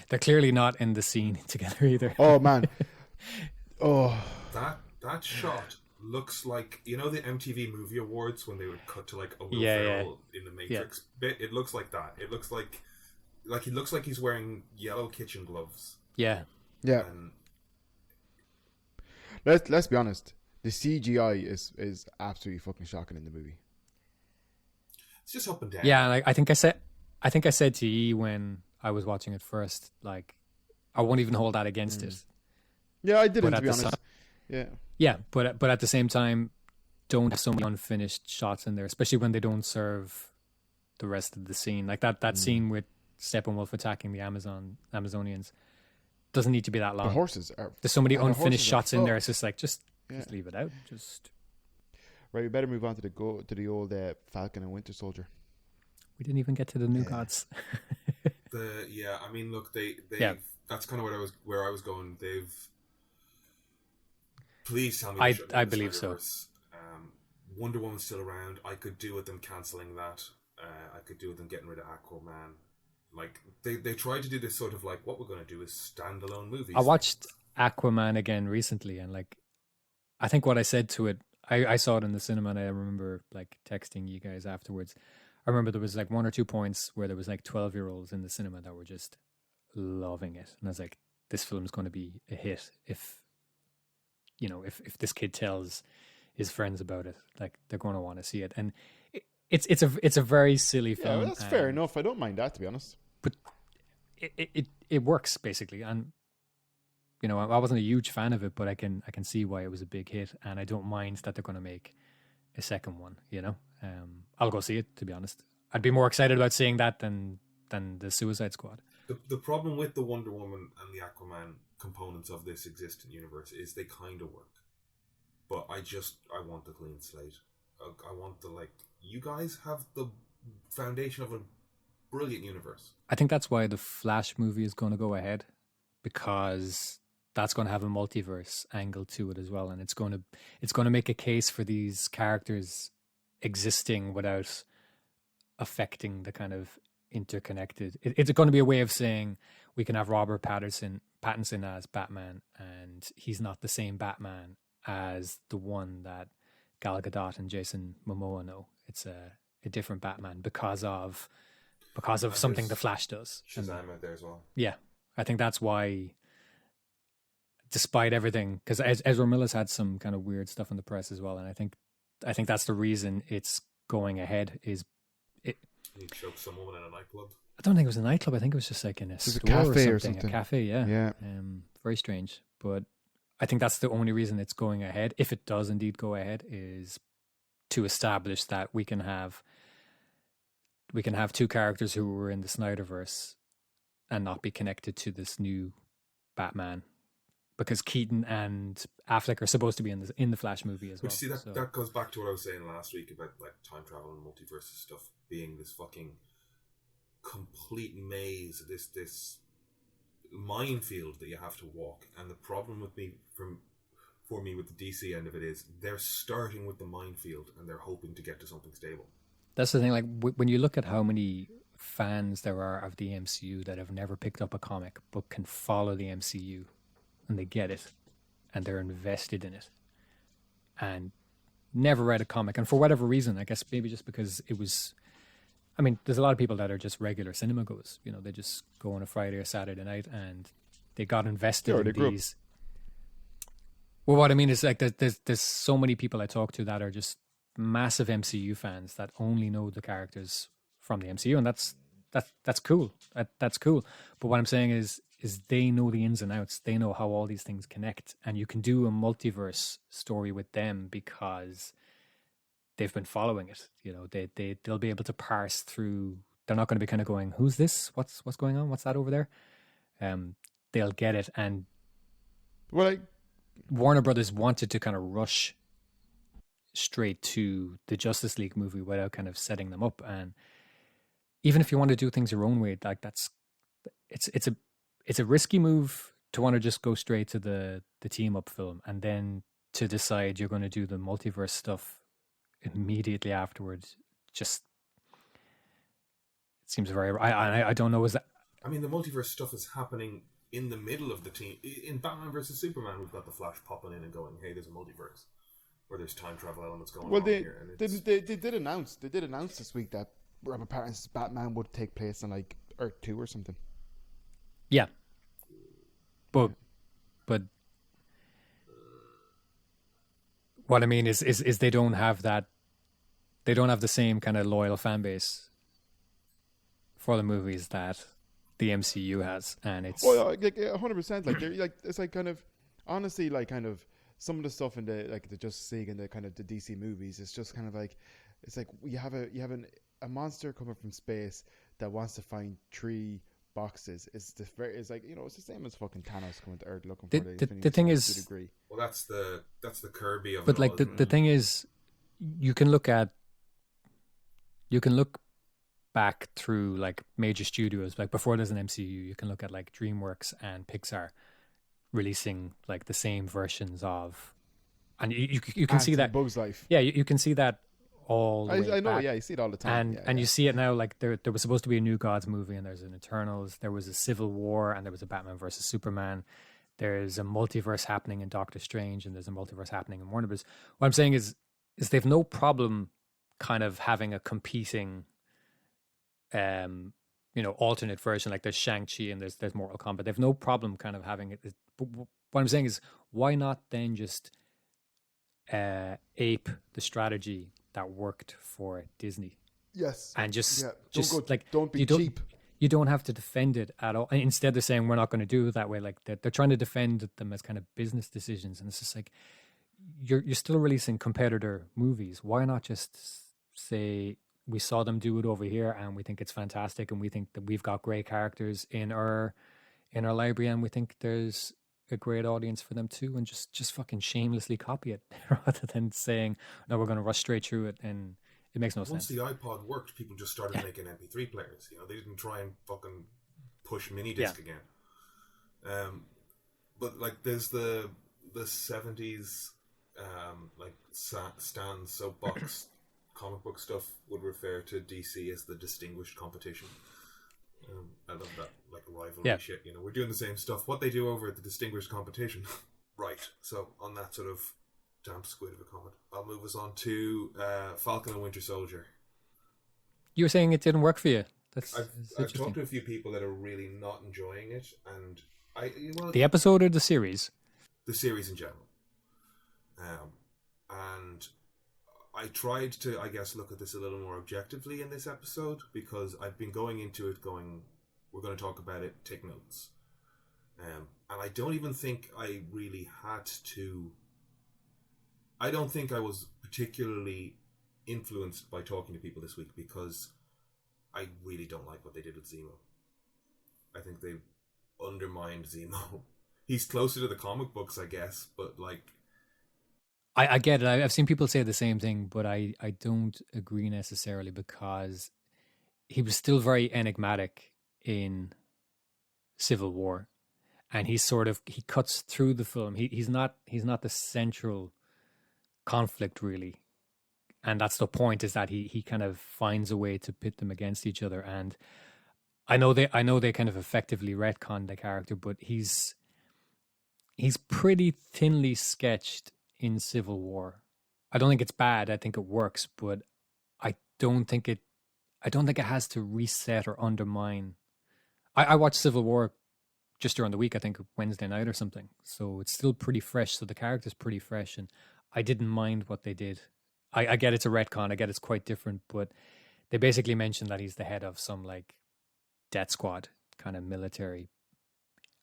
They're clearly not in the scene together either. Oh man, that shot looks like the MTV Movie Awards when they would cut to like a Will Ferrell in the Matrix bit. It looks like that. It looks like he looks like he's wearing yellow kitchen gloves. Yeah. Yeah. Let's be honest. The CGI is absolutely fucking shocking in the movie. It's just up and down. Yeah, like I think I said to you when I was watching it first, like I won't even hold that against it. Yeah, I didn't, to be honest. Yeah, but at the same time, don't have so many unfinished shots in there, especially when they don't serve the rest of the scene. Like that scene with Steppenwolf attacking the Amazonians doesn't need to be that long. The horses are. There's so many unfinished shots in there. It's just like just leave it out. Right, we better move on to the old Falcon and Winter Soldier. We didn't even get to the new gods. I mean, look, they that's kind of where I was going. They've please tell me. I believe so. Wonder Woman's still around. I could do with them cancelling that. I could do with them getting rid of Aquaman. Like they tried to do this sort of like what we're going to do is standalone movies. I watched Aquaman again recently, and like I think what I said to it, I saw it in the cinema, and I remember like texting you guys afterwards. I remember there was like 1 or 2 points where there was like 12-year-olds in the cinema that were just loving it, and I was like, this film's going to be a hit if if this kid tells his friends about it, like they're going to want to see it. And it's a very silly Yeah, film. well, that's fair enough. I don't mind that, to be honest. But it works basically. And I wasn't a huge fan of it, but I can see why it was a big hit, and I don't mind that they're going to make a second one. I'll go see it, to be honest. I'd be more excited about seeing that than the Suicide Squad. The problem with the Wonder Woman and the Aquaman components of this existing universe is they kind of work. But I want the clean slate. I want you guys have the foundation of a brilliant universe. I think that's why the Flash movie is going to go ahead, because that's going to have a multiverse angle to it as well, and it's going to make a case for these characters existing without affecting the kind of interconnected. It's going to be a way of saying we can have Robert Pattinson as Batman, and he's not the same Batman as the one that Gal Gadot and Jason Momoa know. It's a different Batman because of something the Flash does. Shazam out there as well. Yeah, I think that's why, despite everything, because Ezra Miller's had some kind of weird stuff in the press as well, and I think that's the reason it's going ahead. He choked some woman in a nightclub. I don't think it was a nightclub. I think it was just like in a store cafe or something. A cafe, yeah. Yeah. Very strange, but I think that's the only reason it's going ahead. If it does indeed go ahead, is to establish that we can have two characters who were in the Snyderverse and not be connected to this new Batman, because Keaton and Affleck are supposed to be in the Flash movie as well. Which, see, that goes back to what I was saying last week about time travel and multiverse stuff being this fucking complete maze, this minefield that you have to walk. And the problem with for me with the DC end of it is they're starting with the minefield and they're hoping to get to something stable. That's the thing. Like when you look at how many fans there are of the MCU that have never picked up a comic but can follow the MCU, and they get it, and they're invested in it, and never read a comic, and for whatever reason, I guess maybe just because it was. I mean, there's a lot of people that are just regular cinema goers. They just go on a Friday or Saturday night, and they got invested in these. Well, what I mean is like there's so many people I talk to that are just massive MCU fans that only know the characters from the MCU, and that's cool. That's cool. But what I'm saying is they know the ins and outs. They know how all these things connect, and you can do a multiverse story with them because they've been following it. They'll be able to parse through. They're not going to be kind of going, "Who's this? What's going on? What's that over there?" They'll get it. And Warner Brothers wanted to kind of rush straight to the Justice League movie without kind of setting them up. And even if you want to do things your own way, like it's a risky move to want to just go straight to the team up film and then to decide you're going to do the multiverse stuff immediately afterwards. Just it seems very. I don't know. Is that? I mean, the multiverse stuff is happening in the middle of the team. In Batman versus Superman, we've got the Flash popping in and going, "Hey, there's a multiverse where there's time travel elements going on here." And they did announce this week that Robert Pattinson's Batman would take place on like Earth 2 or something. Yeah, but what I mean is they don't have that. They don't have the same kind of loyal fan base for the movies that the MCU has, and it's 100%. Like they're like it's like kind of honestly like kind of some of the stuff in the Justice League and the kind of the DC movies. It's just kind of like it's like you have a monster coming from space that wants to find 3 boxes. It's like it's the same as fucking Thanos coming to Earth looking for the thing is. Well, that's the Kirby of. But it like all, the thing is, you can look back through like major studios, like before there's an MCU, you can look at like DreamWorks and Pixar releasing like the same versions of, and you can see that Bug's Life. Yeah, you can see that all. I know, back. yeah, you see it all the time, and you see it now. Like there was supposed to be a New Gods movie, and there's an Eternals. There was a Civil War, and there was a Batman versus Superman. There's a multiverse happening in Doctor Strange, and there's a multiverse happening in Warner Bros. What I'm saying is they've no problem kind of having a competing alternate version. Like there's Shang-Chi and there's Mortal Kombat. They've no problem kind of having it. But what I'm saying is, why not then just ape the strategy that worked for Disney? Yes. And just don't be you cheap. You don't have to defend it at all. Instead, they're saying we're not going to do it that way. Like they're trying to defend them as kind of business decisions, and it's just like you're still releasing competitor movies. Why not just say we saw them do it over here, and we think it's fantastic, and we think that we've got great characters in our library, and we think there's a great audience for them too, and just fucking shamelessly copy it rather than saying no, we're going to rush straight through it, and it makes no sense. Once the iPod worked, people just started making MP3 players. You know, they didn't try and fucking push mini disc again. But like, there's the 70s like Stan soapbox comic book stuff would refer to DC as the distinguished competition. I love that, like, rivalry shit. You know, we're doing the same stuff. What they do over at the distinguished competition, right? So on that sort of damp squid of a comment, I'll move us on to Falcon and Winter Soldier. You were saying it didn't work for you. I've talked to a few people that are really not enjoying it, and the episode or the series? The series in general. And I tried to, I guess, look at this a little more objectively in this episode, because I've been going into it going, we're going to talk about it, take notes. And I don't even think I really had to... I don't think I was particularly influenced by talking to people this week, because I really don't like what they did with Zemo. I think they undermined Zemo. He's closer to the comic books, I guess, but like... I get it. I've seen people say the same thing, but I don't agree necessarily, because he was still very enigmatic in Civil War, and he cuts through the film. He's not the central conflict, really, and that's the point, is that he kind of finds a way to pit them against each other. And I know they kind of effectively retconned the character, but he's pretty thinly sketched in Civil War. I don't think it's bad. I think it works, but I don't think it has to reset or undermine. I watched Civil War just during the week, I think Wednesday night or something. So it's still pretty fresh. So the character's pretty fresh, and I didn't mind what they did. I get it's a retcon. I get it's quite different, but they basically mentioned that he's the head of some like death squad kind of military.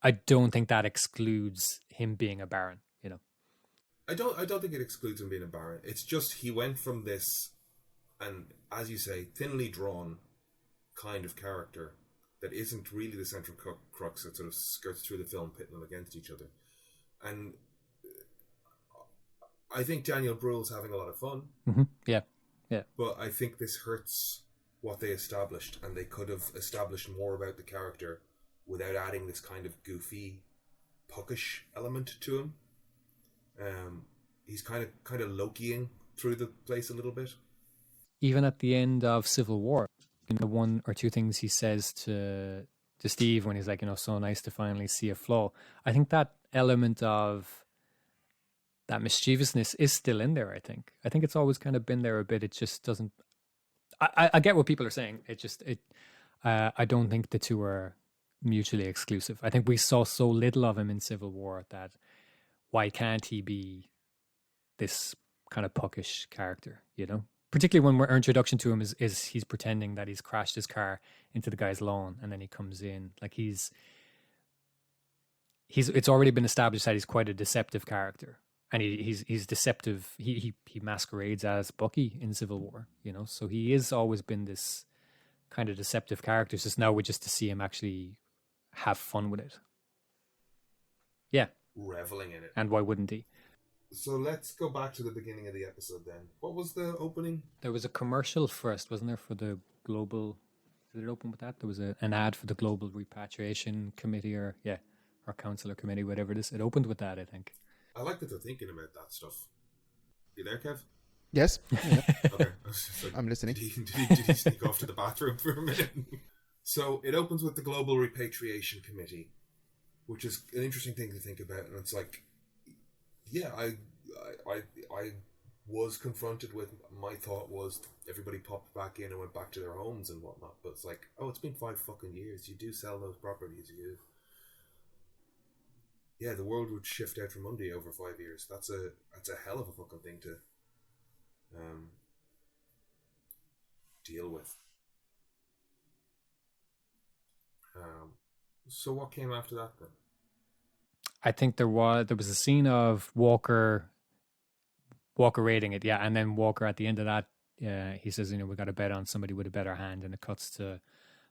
I don't think that excludes him being a Baron, you know. I don't think it excludes him being a Baron. It's just he went from this, and as you say, thinly drawn kind of character that isn't really the central crux, that sort of skirts through the film, pitting them against each other. And I think Daniel Bruhl's having a lot of fun. Mm-hmm. Yeah. But I think this hurts what they established, and they could have established more about the character without adding this kind of goofy, puckish element to him. He's kind of Loki-ing through the place a little bit. Even at the end of Civil War, the one or two things he says to Steve when he's like, so nice to finally see a flaw. I think that element of that mischievousness is still in there. I think it's always kind of been there a bit. It just doesn't. I get what people are saying. I don't think the two are mutually exclusive. I think we saw so little of him in Civil War that why can't he be this kind of puckish character, Particularly when our introduction to him is he's pretending that he's crashed his car into the guy's lawn, and then he comes in like he's it's already been established that he's quite a deceptive character, and he's deceptive. He masquerades as Bucky in Civil War, So he has always been this kind of deceptive character. It's just now we're just to see him actually have fun with it. Yeah. Reveling in it. And why wouldn't he? So let's go back to the beginning of the episode then. What was the opening? There was a commercial first, wasn't there, for the global... Did it open with that? There was an ad for the Global Repatriation Committee or Council or Committee, whatever it is. It opened with that, I think. I like that they're thinking about that stuff. You there, Kev? Yes. Yeah. Okay. Like, I'm listening. Did he sneak off to the bathroom for a minute? So it opens with the Global Repatriation Committee, which is an interesting thing to think about. And it's like, yeah, I was confronted with, my thought was everybody popped back in and went back to their homes and whatnot. But it's like, it's been 5 fucking years. You do sell those properties. yeah, the world would shift out from under you over 5 years. That's a hell of a fucking thing to deal with. So what came after that then? I think there was a scene of Walker rating it, yeah, and then Walker at the end of that, he says, you know, we got to bet on somebody with a better hand, and it cuts to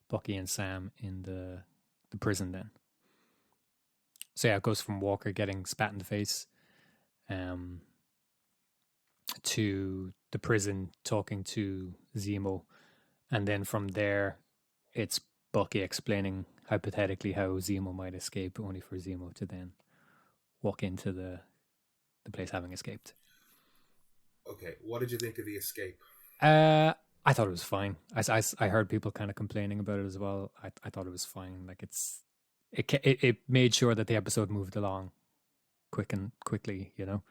Bucky and Sam in the prison then. So yeah, it goes from Walker getting spat in the face to the prison talking to Zemo, and then from there it's Bucky explaining hypothetically how Zemo might escape, only for Zemo to then walk into the place having escaped. Okay, what did you think of the escape? I thought it was fine. I heard people kind of complaining about it as well. I thought it was fine. Like it made sure that the episode moved along quickly, you know.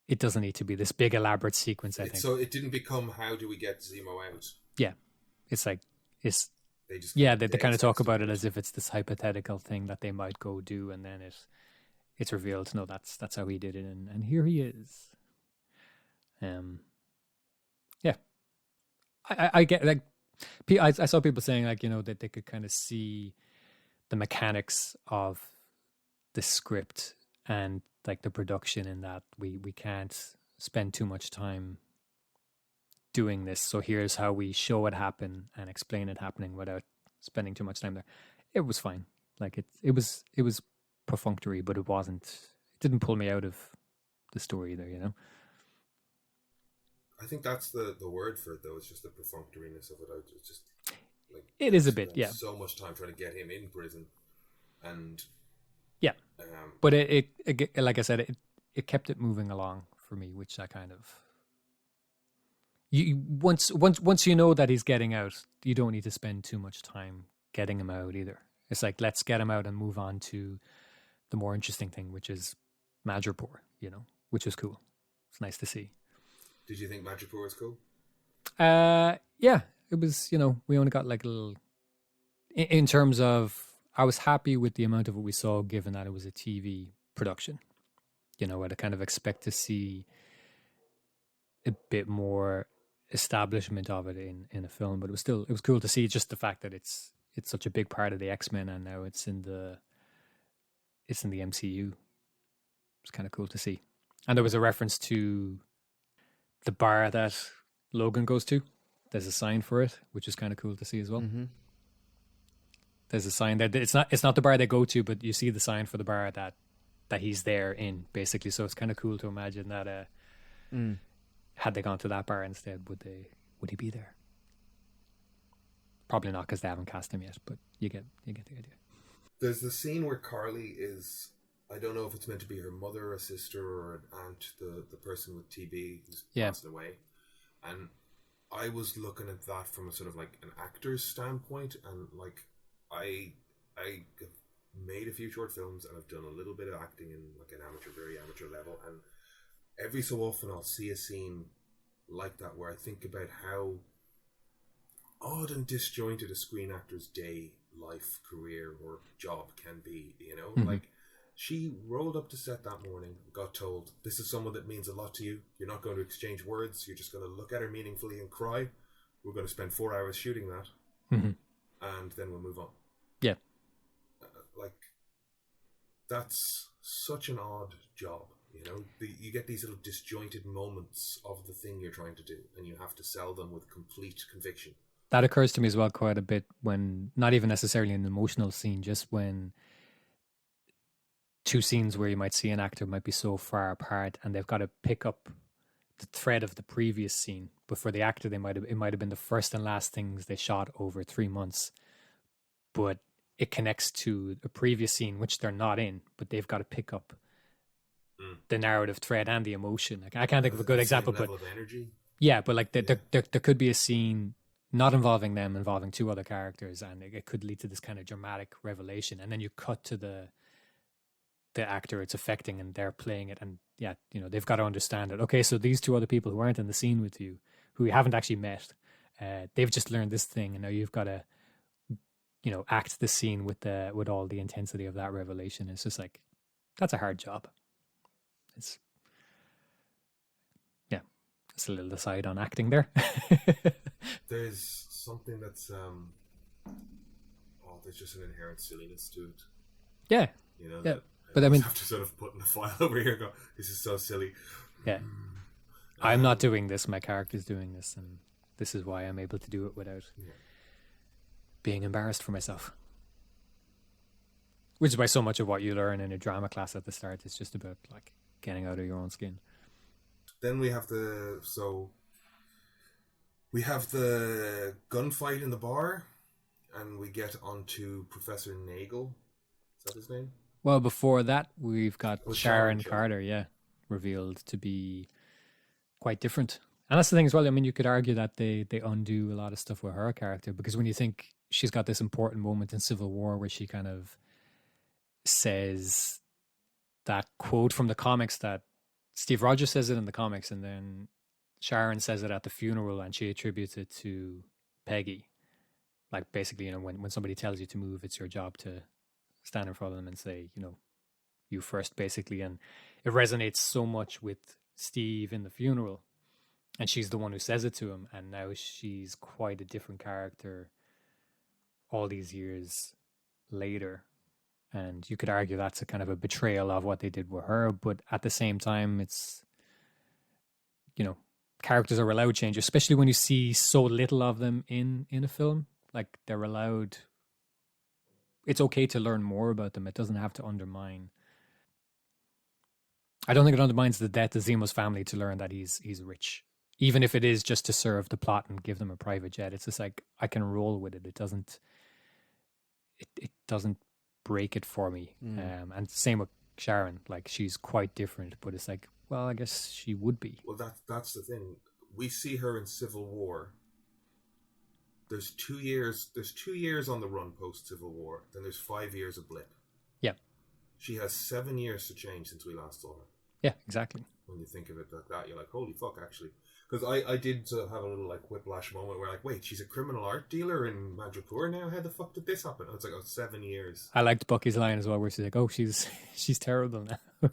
It doesn't need to be this big elaborate sequence, I think. So it didn't become, how do we get Zemo out? Yeah. It's like, they just they kind of talk about it as if it's this hypothetical thing that they might go do, and then it's revealed, no, that's how he did it, and here he is. Yeah. I get, like, I saw people saying, like, you know, that they could kind of see the mechanics of the script and like the production, in that we can't spend too much time doing this, so here's how we show it happen and explain it happening without spending too much time there. It was fine. Like it was perfunctory, but it didn't pull me out of the story there, you know. I think that's the word for it, though. It's just the perfunctoriness of it. It's just like, it is a bit, yeah. So much time trying to get him in prison, and yeah, but it like I said, it kept it moving along for me, which I kind of. You once you know that he's getting out, you don't need to spend too much time getting him out either. It's like, let's get him out and move on to the more interesting thing, which is Madripoor, you know, which was cool. It's nice to see. Did you think Madripoor was cool? Yeah, it was. You know, we only got like a little. In terms of, I was happy with the amount of what we saw, given that it was a TV production. You know, I'd kind of expect to see a bit more establishment of it in a film, but it was cool to see just the fact that it's such a big part of the X-Men, and now it's in the MCU. It's kind of cool to see. And there was a reference to the bar that Logan goes to. There's a sign for it, which is kind of cool to see as well. Mm-hmm. There's a sign that it's not the bar they go to, but you see the sign for the bar that he's there in, basically. So it's kind of cool to imagine that had they gone to that bar instead, would he be there? Probably not, because they haven't cast him yet, but you get the idea. There's the scene where Carly is, I don't know if it's meant to be her mother, a sister, or an aunt, the person with TB who's passed away. And I was looking at that from a sort of like an actor's standpoint, and like I have made a few short films, and I've done a little bit of acting in like an very amateur level, and every so often I'll see a scene like that where I think about how odd and disjointed a screen actor's day, life, career, or job can be, you know? Mm-hmm. Like, she rolled up to set that morning, got told, this is someone that means a lot to you. You're not going to exchange words. You're just going to look at her meaningfully and cry. We're going to spend 4 hours shooting that. Mm-hmm. And then we'll move on. Yeah. Like, that's such an odd job. You know, you get these little disjointed moments of the thing you're trying to do, and you have to sell them with complete conviction. That occurs to me as well quite a bit when, not even necessarily an emotional scene, just when two scenes where you might see an actor might be so far apart and they've got to pick up the thread of the previous scene. But for the actor, it might have been the first and last things they shot over 3 months, but it connects to a previous scene which they're not in, but they've got to pick up the narrative thread and the emotion. Like, I can't think of a good example, but of energy. Yeah, but like there could be a scene not involving them, involving two other characters, and it could lead to this kind of dramatic revelation, and then you cut to the actor it's affecting, and they're playing it, and yeah, you know, they've got to understand it. Okay, so these two other people who aren't in the scene with you, who you haven't actually met, they've just learned this thing, and now you've got to act the scene with all the intensity of that revelation. It's just like, that's a hard job. It's a little aside on acting there. There's something that's there's just an inherent silliness to it. Yeah. That but I mean, have to sort of put in the file over here and go, this is so silly. Yeah. I'm not doing this, my character's doing this, and this is why I'm able to do it without being embarrassed for myself. Which is why so much of what you learn in a drama class at the start is just about like getting out of your own skin. Then we have the gunfight in the bar, and we get onto Professor Nagel. Is that his name? Well, before that, we've got Sharon Sharon. Carter, revealed to be quite different. And that's the thing as well. I mean, you could argue that they undo a lot of stuff with her character, because when you think she's got this important moment in Civil War where she kind of says that quote from the comics that Steve Rogers says it in the comics, and then Sharon says it at the funeral, and she attributes it to Peggy. Like, basically, when somebody tells you to move, it's your job to stand in front of them and say, you first, basically. And it resonates so much with Steve in the funeral, and she's the one who says it to him, and now she's quite a different character all these years later. And you could argue that's a kind of a betrayal of what they did with her, but at the same time, it's, characters are allowed change, especially when you see so little of them in a film. Like, they're allowed, it's okay to learn more about them. It doesn't have to undermine. I don't think it undermines the death of Zemo's family to learn that he's rich, even if it is just to serve the plot and give them a private jet. It's just like, I can roll with it. It doesn't break it for me. And same with Sharon. Like, she's quite different, but it's like, well, I guess she would be. Well, that's the thing. We see her in Civil War. There's 2 years. There's 2 years on the run post Civil War. Then there's 5 years of blip. Yeah. She has 7 years to change since we last saw her. Yeah, exactly. When you think of it like that, you're like, holy fuck, actually. Because I did have a little like whiplash moment where like, wait, she's a criminal art dealer in Madripoor now? How the fuck did this happen? It's like, 7 years. I liked Bucky's line as well, where she's like, oh, she's terrible now.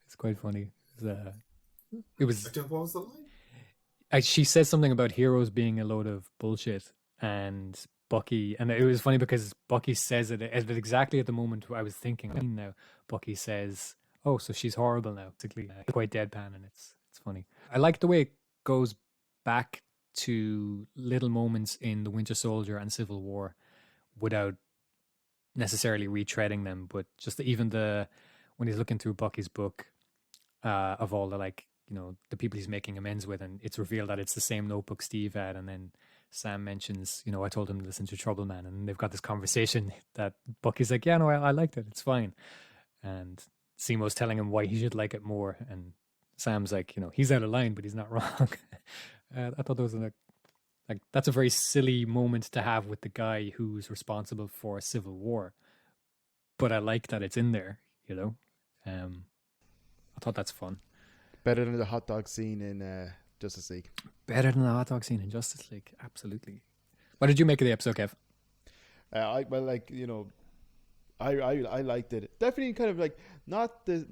It's quite funny. It was. What was the line? She says something about heroes being a load of bullshit, and Bucky, and it was funny because Bucky says it exactly at the moment I was thinking. Now Bucky says, "Oh, so she's horrible now." Basically, quite deadpan, and it's funny. I like the way it goes back to little moments in The Winter Soldier and Civil War, without necessarily retreading them, but just even when he's looking through Bucky's book of all the the people he's making amends with, and it's revealed that it's the same notebook Steve had, and then Sam mentions, I told him to listen to Trouble Man, and they've got this conversation that Bucky's like, yeah, no, I liked it, it's fine, and Zemo's telling him why he should like it more, and Sam's like, he's out of line, but he's not wrong. I thought those were like that's a very silly moment to have with the guy who's responsible for Civil War, but I like that it's in there. I thought that's fun. Better than the hot dog scene in Justice League. Better than the hot dog scene in Justice League, absolutely. What did you make of the episode, Kev? I liked it. Definitely, kind of like not the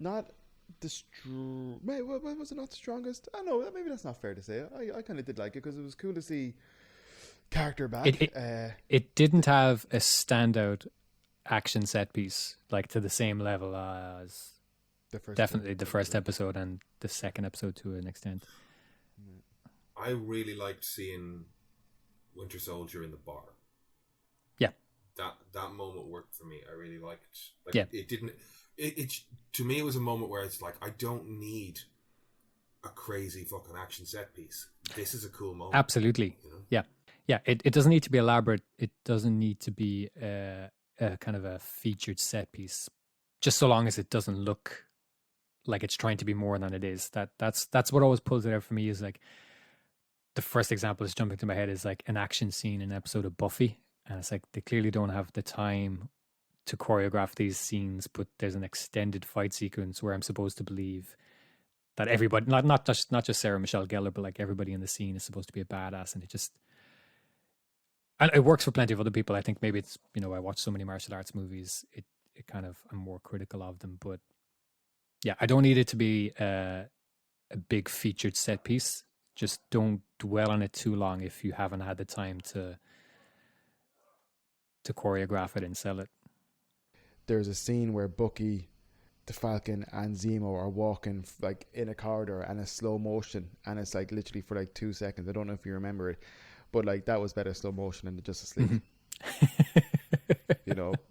was it not the strongest? I don't know. Maybe that's not fair to say. I kind of did like it because it was cool to see character back. It didn't have a standout action set piece like to the same level as the first episode and the second episode to an extent. I really liked seeing Winter Soldier in the bar. Yeah, that moment worked for me. I really liked. It didn't. It to me it was a moment where it's like, I don't need a crazy fucking action set piece. This is a cool moment. Absolutely. Yeah. It doesn't need to be elaborate. It doesn't need to be a kind of a featured set piece. Just so long as it doesn't look like it's trying to be more than it is. That's what always pulls it out for me. Is like the first example is jumping to my head is like an action scene in an episode of Buffy, and it's like they clearly don't have the time to choreograph these scenes, but there's an extended fight sequence where I'm supposed to believe that everybody, not just Sarah Michelle Gellar, but like everybody in the scene is supposed to be a badass, and it just, And it works for plenty of other people. I think maybe it's, I watch so many martial arts movies, it kind of, I'm more critical of them. But yeah, I don't need it to be a big featured set piece. Just don't dwell on it too long if you haven't had the time to choreograph it and sell it. There's a scene where Bucky, the Falcon, and Zemo are walking like in a corridor, and it's slow motion, and it's like literally for like 2 seconds. I don't know if you remember it, but like that was better slow motion than the Justice League.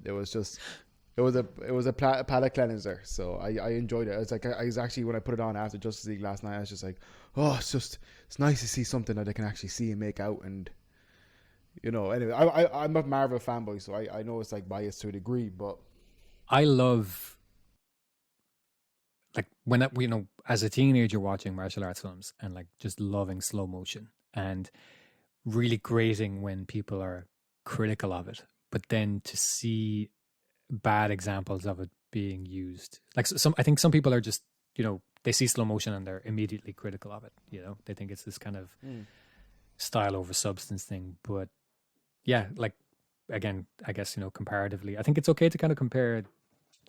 It was just, it was a palate cleanser. So I enjoyed it. It's like I was actually, when I put it on after Justice League last night, I was just like, oh, it's nice to see something that I can actually see and make out. And anyway, I'm a Marvel fanboy, so I know it's like biased to a degree, but I love, like, when as a teenager watching martial arts films and like just loving slow motion and really grating when people are critical of it, but then to see bad examples of it being used, like I think some people are just, they see slow motion and they're immediately critical of it. They think it's this kind of style over substance thing. But yeah, like, again, I guess, comparatively, I think it's okay to kind of compare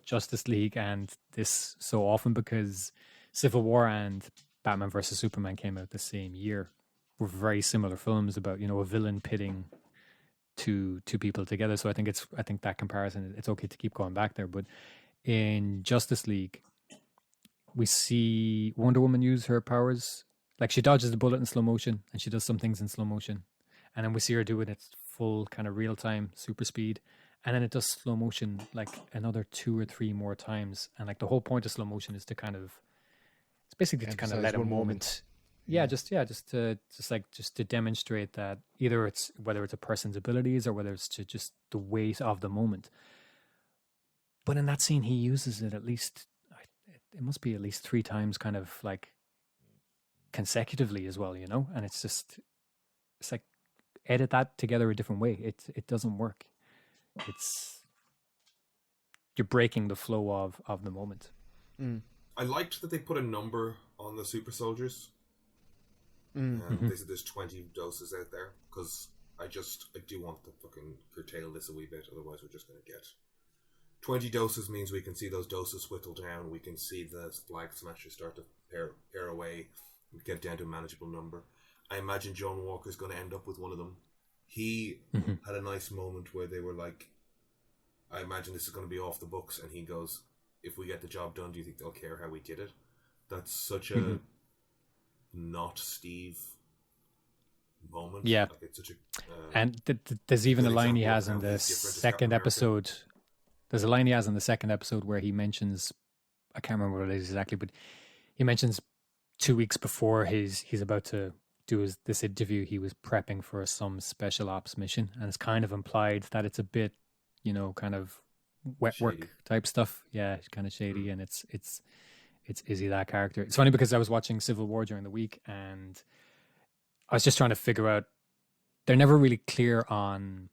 Justice League and this so often, because Civil War and Batman versus Superman came out the same year. Were very similar films about, a villain pitting two people together. So I think that comparison, it's okay to keep going back there. But in Justice League, we see Wonder Woman use her powers. Like, she dodges the bullet in slow motion and she does some things in slow motion. And then we see her do it at full kind of real time, super speed. And then it does slow motion like another 2 or 3 more times. And like the whole point of slow motion is to kind of, it's basically to kind of let a moment. Just to demonstrate that either whether it's a person's abilities or whether it's to just the weight of the moment. But in that scene, he uses it at least, it must be at least 3 times kind of like consecutively as well, and it's like, edit that together a different way. It doesn't work. You're breaking the flow of the moment. I liked that they put a number on the super soldiers. They said there's 20 doses out there, because I do want to fucking curtail this a wee bit, otherwise we're just going to get 20 doses. Means we can see those doses whittle down, we can see the flag smashers start to pair away and get down to a manageable number. I imagine John Walker's going to end up with one of them. He had a nice moment where they were like, I imagine this is going to be off the books, and he goes, if we get the job done, do you think they'll care how we did it? That's such a not Steve moment. Yeah. Like, it's such a and there's even a line he has in the second episode. There's a line he has in the second episode where he mentions, I can't remember what it is exactly, but he mentions 2 weeks before he's about to do this interview, he was prepping for some special ops mission, and it's kind of implied that it's a bit, kind of wet shady work type stuff. Yeah, it's kind of shady, and it's is he that character? It's funny because I was watching Civil War during the week, and I was just trying to figure out. They're never really clear on,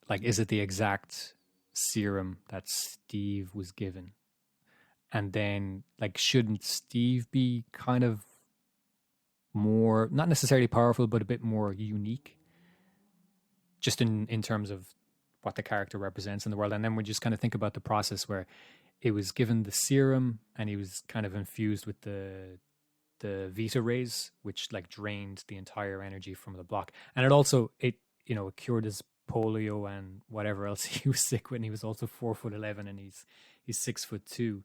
like, is it the exact serum that Steve was given, and then like, shouldn't Steve be kind of more, not necessarily powerful, but a bit more unique, just in terms of what the character represents in the world? And then we just kind of think about the process where it was given the serum and he was kind of infused with the Vita rays, which like drained the entire energy from the block. And it cured his polio and whatever else he was sick with. And he was also 4'11" and he's 6'2".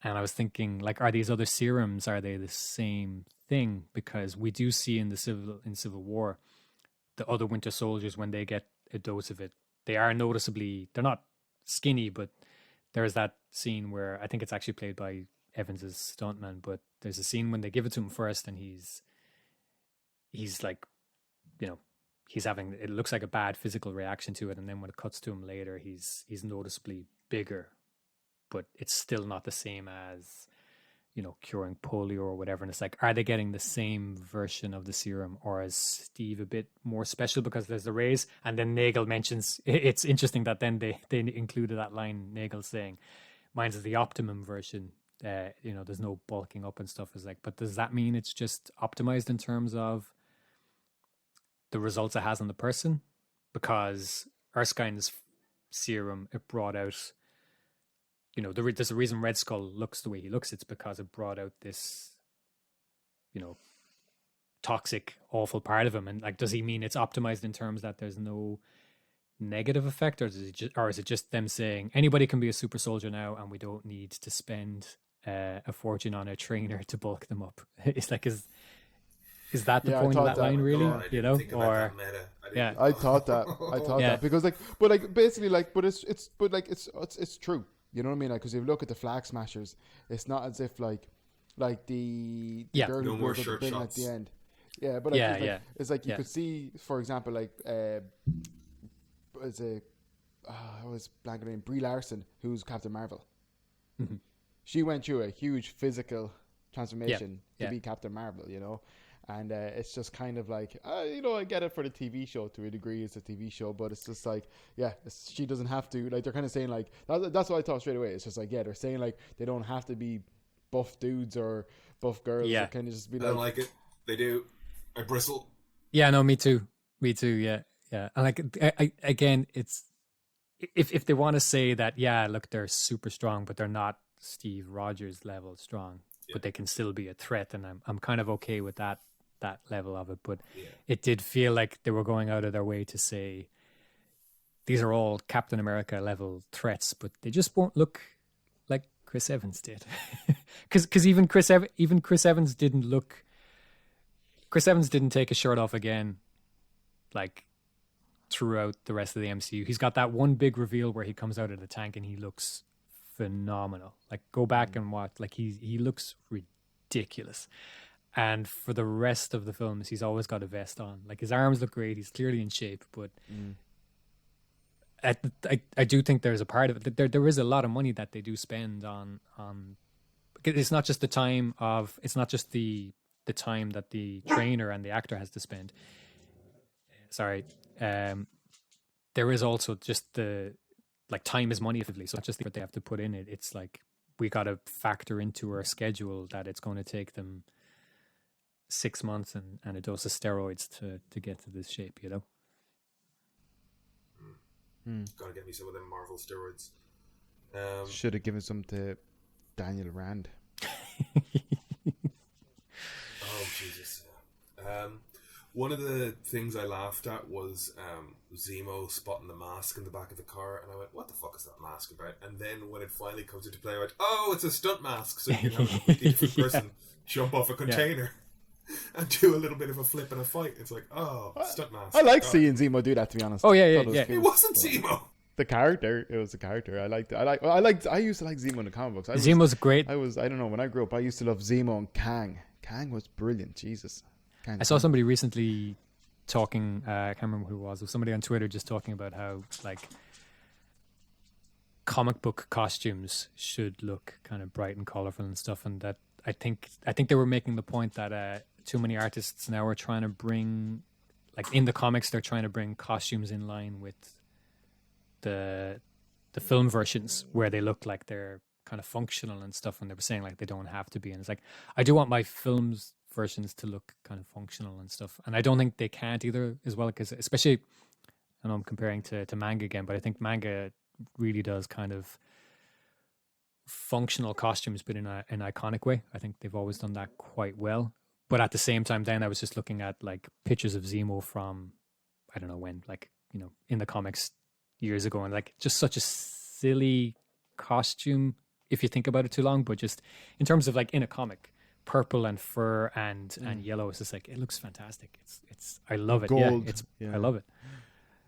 And I was thinking, like, are these other serums, are they the same thing? Because we do see in Civil War, the other Winter Soldiers, when they get a dose of it, they are noticeably, they're not skinny, but there's that scene where, I think it's actually played by Evans's stuntman, but there's a scene when they give it to him first and he's like, he's having, it looks like a bad physical reaction to it. And then when it cuts to him later, he's noticeably bigger, but it's still not the same as, curing polio or whatever. And it's like, are they getting the same version of the serum, or is Steve a bit more special because there's the rays? And then Nagel mentions, it's interesting that then they included that line, Nagel saying, mine's is the optimum version. There's no bulking up and stuff. Is like, but does that mean it's just optimized in terms of the results it has on the person? because Erskine's serum, it brought out, you know, there's a reason Red Skull looks the way he looks. It's because it brought out this, you know, toxic, awful part of him. And like, does he mean it's optimized in terms that there's no negative effect, or is it just them saying anybody can be a super soldier now, and we don't need to spend a fortune on a trainer to bulk them up? It's like, is that the point of that line, really? God, you know, or yeah, I thought that. That because like, but like basically like, but it's true. You know what I mean? Like, because if you look at the Flag Smashers, it's not as if like the girl who goes up the bin at the end. Yeah, but like, it's like you could see, for example, like I was blanking name, Brie Larson, who's Captain Marvel. Mm-hmm. She went through a huge physical transformation to be Captain Marvel, you know, and it's just kind of like, you know, I get it for the TV show to a degree. It's a TV show, but it's just like, she doesn't have to. Like, they're kind of saying like that's what I thought straight away. It's just like, they're saying like they don't have to be buff dudes or buff girls. Yeah, kind of just be. I don't like it. They do. I bristle. Yeah, no, me too. Yeah. And like, again, it's if they want to say that, look, they're super strong, but they're not Steve Rogers level strong, but they can still be a threat, and I'm kind of okay with that level of it. But it did feel like they were going out of their way to say these are all Captain America level threats, but they just won't look like Chris Evans did, because even Chris Evans didn't look. Chris Evans didn't take his shirt off again, like, throughout the rest of the MCU. He's got that one big reveal where he comes out of the tank and he looks phenomenal. Like, go back and watch. Like, he looks ridiculous. And for the rest of the films, he's always got a vest on. Like, his arms look great. He's clearly in shape, but I do think there's a part of it. There is a lot of money that they do spend on. It's not just the time of. It's not just the time that the trainer and the actor has to spend. Sorry. There is also just the, like, time is money, effectively. So not just what they have to put in it. It's like, we got to factor into our schedule that it's going to take them 6 months and a dose of steroids to get to this shape, you know? Gotta get me some of them Marvel steroids. Should have given some to Daniel Rand. Oh, Jesus. One of the things I laughed at was Zemo spotting the mask in the back of the car, and I went, what the fuck is that mask about? And then when it finally comes into play, I went, oh, it's a stunt mask, so you can have a completely different person jump off a container and do a little bit of a flip in a fight. It's like, oh, stunt mask. I like seeing Zemo do that, to be honest. Oh, yeah. It wasn't Zemo. The character, it was the character. I liked it. I used to like Zemo in the comic books. Zemo's great. I don't know, when I grew up, I used to love Zemo and Kang. Kang was brilliant. Jesus. I saw somebody recently talking, I can't remember who it was somebody on Twitter just talking about how, like, comic book costumes should look kind of bright and colorful and stuff, and that I think they were making the point that too many artists now are trying to bring, like, in the comics, they're trying to bring costumes in line with the film versions where they look like they're kind of functional and stuff, and they were saying like they don't have to be, and it's like, I do want my films versions to look kind of functional and stuff, and I don't think they can't either as well, because especially, I know I'm comparing to manga again, but I think manga really does kind of functional costumes, but in an iconic way. I think they've always done that quite well. But at the same time, then I was just looking at like pictures of Zemo from, I don't know when, like, you know, in the comics years ago, and like just such a silly costume if you think about it too long, but just in terms of like in a comic, purple and fur and yellow, it's just like, it looks fantastic. It's I love it. Gold. I love it.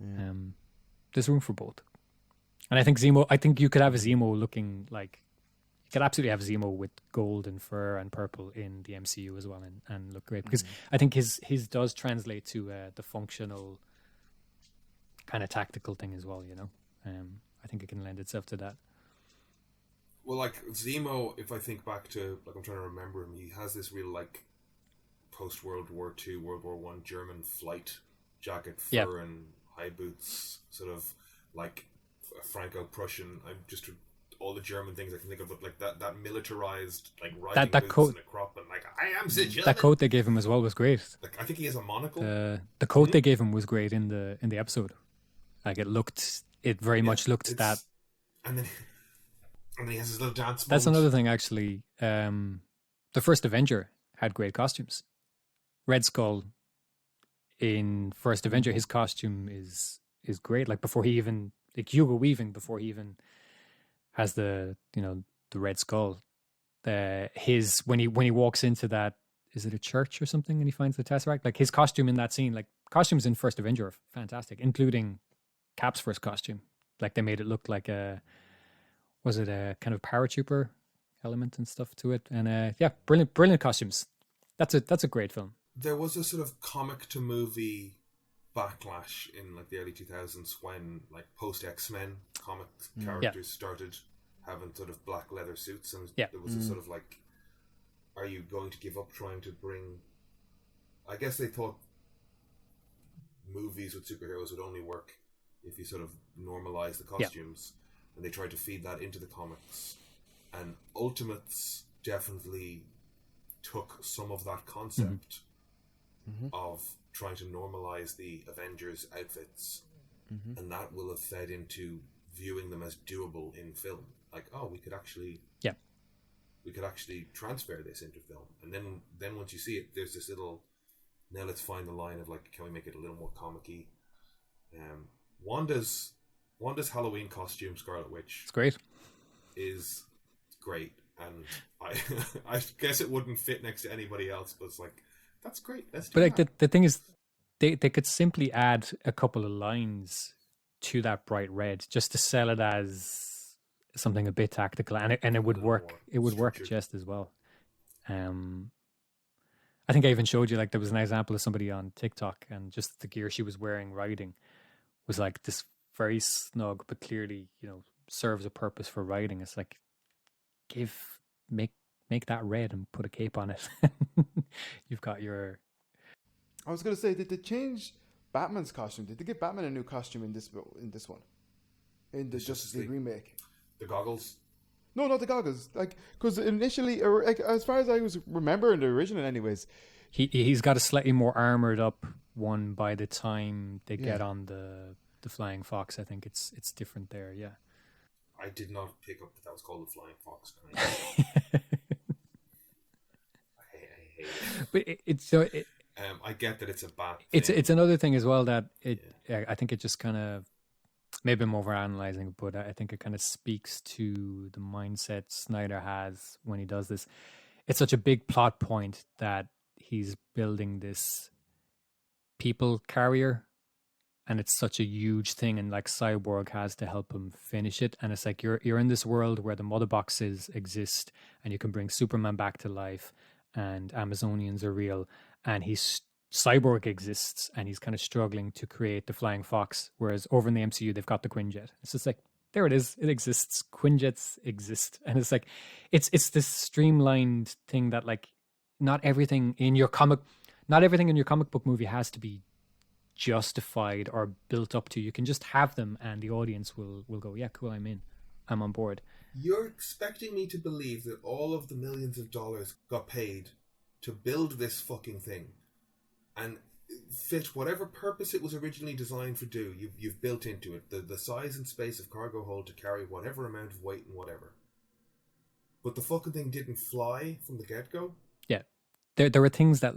Yeah. There's room for both. And I think you could have a Zemo looking like, you could absolutely have Zemo with gold and fur and purple in the MCU as well, and look great, because I think his does translate to the functional kind of tactical thing as well, you know. I think it can lend itself to that. Well, like Zemo, if I think back to, like, I'm trying to remember him, he has this real, like, post World War II, World War I German flight jacket, fur and high boots, sort of like Franco-Prussian. I'm just all the German things I can think of, but like that militarized, like, riding that boots coat, and a crop, and like, I am the German. That coat they gave him as well was great. Like, I think he has a monocle. The coat they gave him was great in the episode. Like it very much looked that. And then he has his little dance. That's another thing, actually. The first Avenger had great costumes. Red Skull in first Avenger, his costume is great. Like before he even Hugo Weaving, before he even has the Red Skull, when he walks into that, is it a church or something, and he finds the Tesseract? Like his costume in that scene, like costumes in first Avenger are fantastic, including Cap's first costume. Like they made it look like was it a kind of paratrooper element and stuff to it? And brilliant costumes. That's a great film. There was a sort of comic to movie backlash in like the early 2000s when like post X-Men comic characters started having sort of black leather suits, and there was a sort of like, are you going to give up trying to bring, I guess they thought movies with superheroes would only work if you sort of normalize the costumes, and they tried to feed that into the comics, and Ultimates definitely took some of that concept of trying to normalize the Avengers outfits, and that will have fed into viewing them as doable in film. Like, oh, we could actually transfer this into film, and then once you see it, there's this little, now let's find the line of like, can we make it a little more comic-y? Wanda's Halloween costume, Scarlet Witch, it's great. Is great, and I guess it wouldn't fit next to anybody else, but it's like, that's great. But like the thing is, they could simply add a couple of lines to that bright red just to sell it as something a bit tactical, and it would work. It would work just as well. I think I even showed you, like, there was an example of somebody on TikTok, and just the gear she was wearing riding was like this very snug, but clearly, serves a purpose for riding. It's like, make that red and put a cape on it. You've got your... I was going to say, did they change Batman's costume? Did they give Batman a new costume in this one? In the Justice League remake? The goggles? No, not the goggles. Like, because initially, like, as far as I was remembering the original anyways... He's got a slightly more armoured up one by the time they get on the Flying Fox. I think it's different there, yeah. I did not pick up that was called the Flying Fox. I hate it. But I get that it's a bad thing. It's another thing as well that I think it just kind of, maybe I'm overanalyzing, but I think it kind of speaks to the mindset Snyder has when he does this. It's such a big plot point that he's building this people carrier, and it's such a huge thing, and like Cyborg has to help him finish it. And it's like you're in this world where the mother boxes exist, and you can bring Superman back to life, and Amazonians are real, and Cyborg exists, and he's kind of struggling to create the Flying Fox. Whereas over in the MCU, they've got the Quinjet. It's just like, there it is. It exists. Quinjets exist, and it's like it's this streamlined thing that, like, not everything in your comic book movie has to be justified or built up to. You can just have them, and the audience will go, yeah, cool, I'm on board. You're expecting me to believe that all of the millions of dollars got paid to build this fucking thing and fit whatever purpose it was originally designed for do. You've built into it the size and space of cargo hold to carry whatever amount of weight and whatever. But the fucking thing didn't fly from the get-go? Yeah. There are things that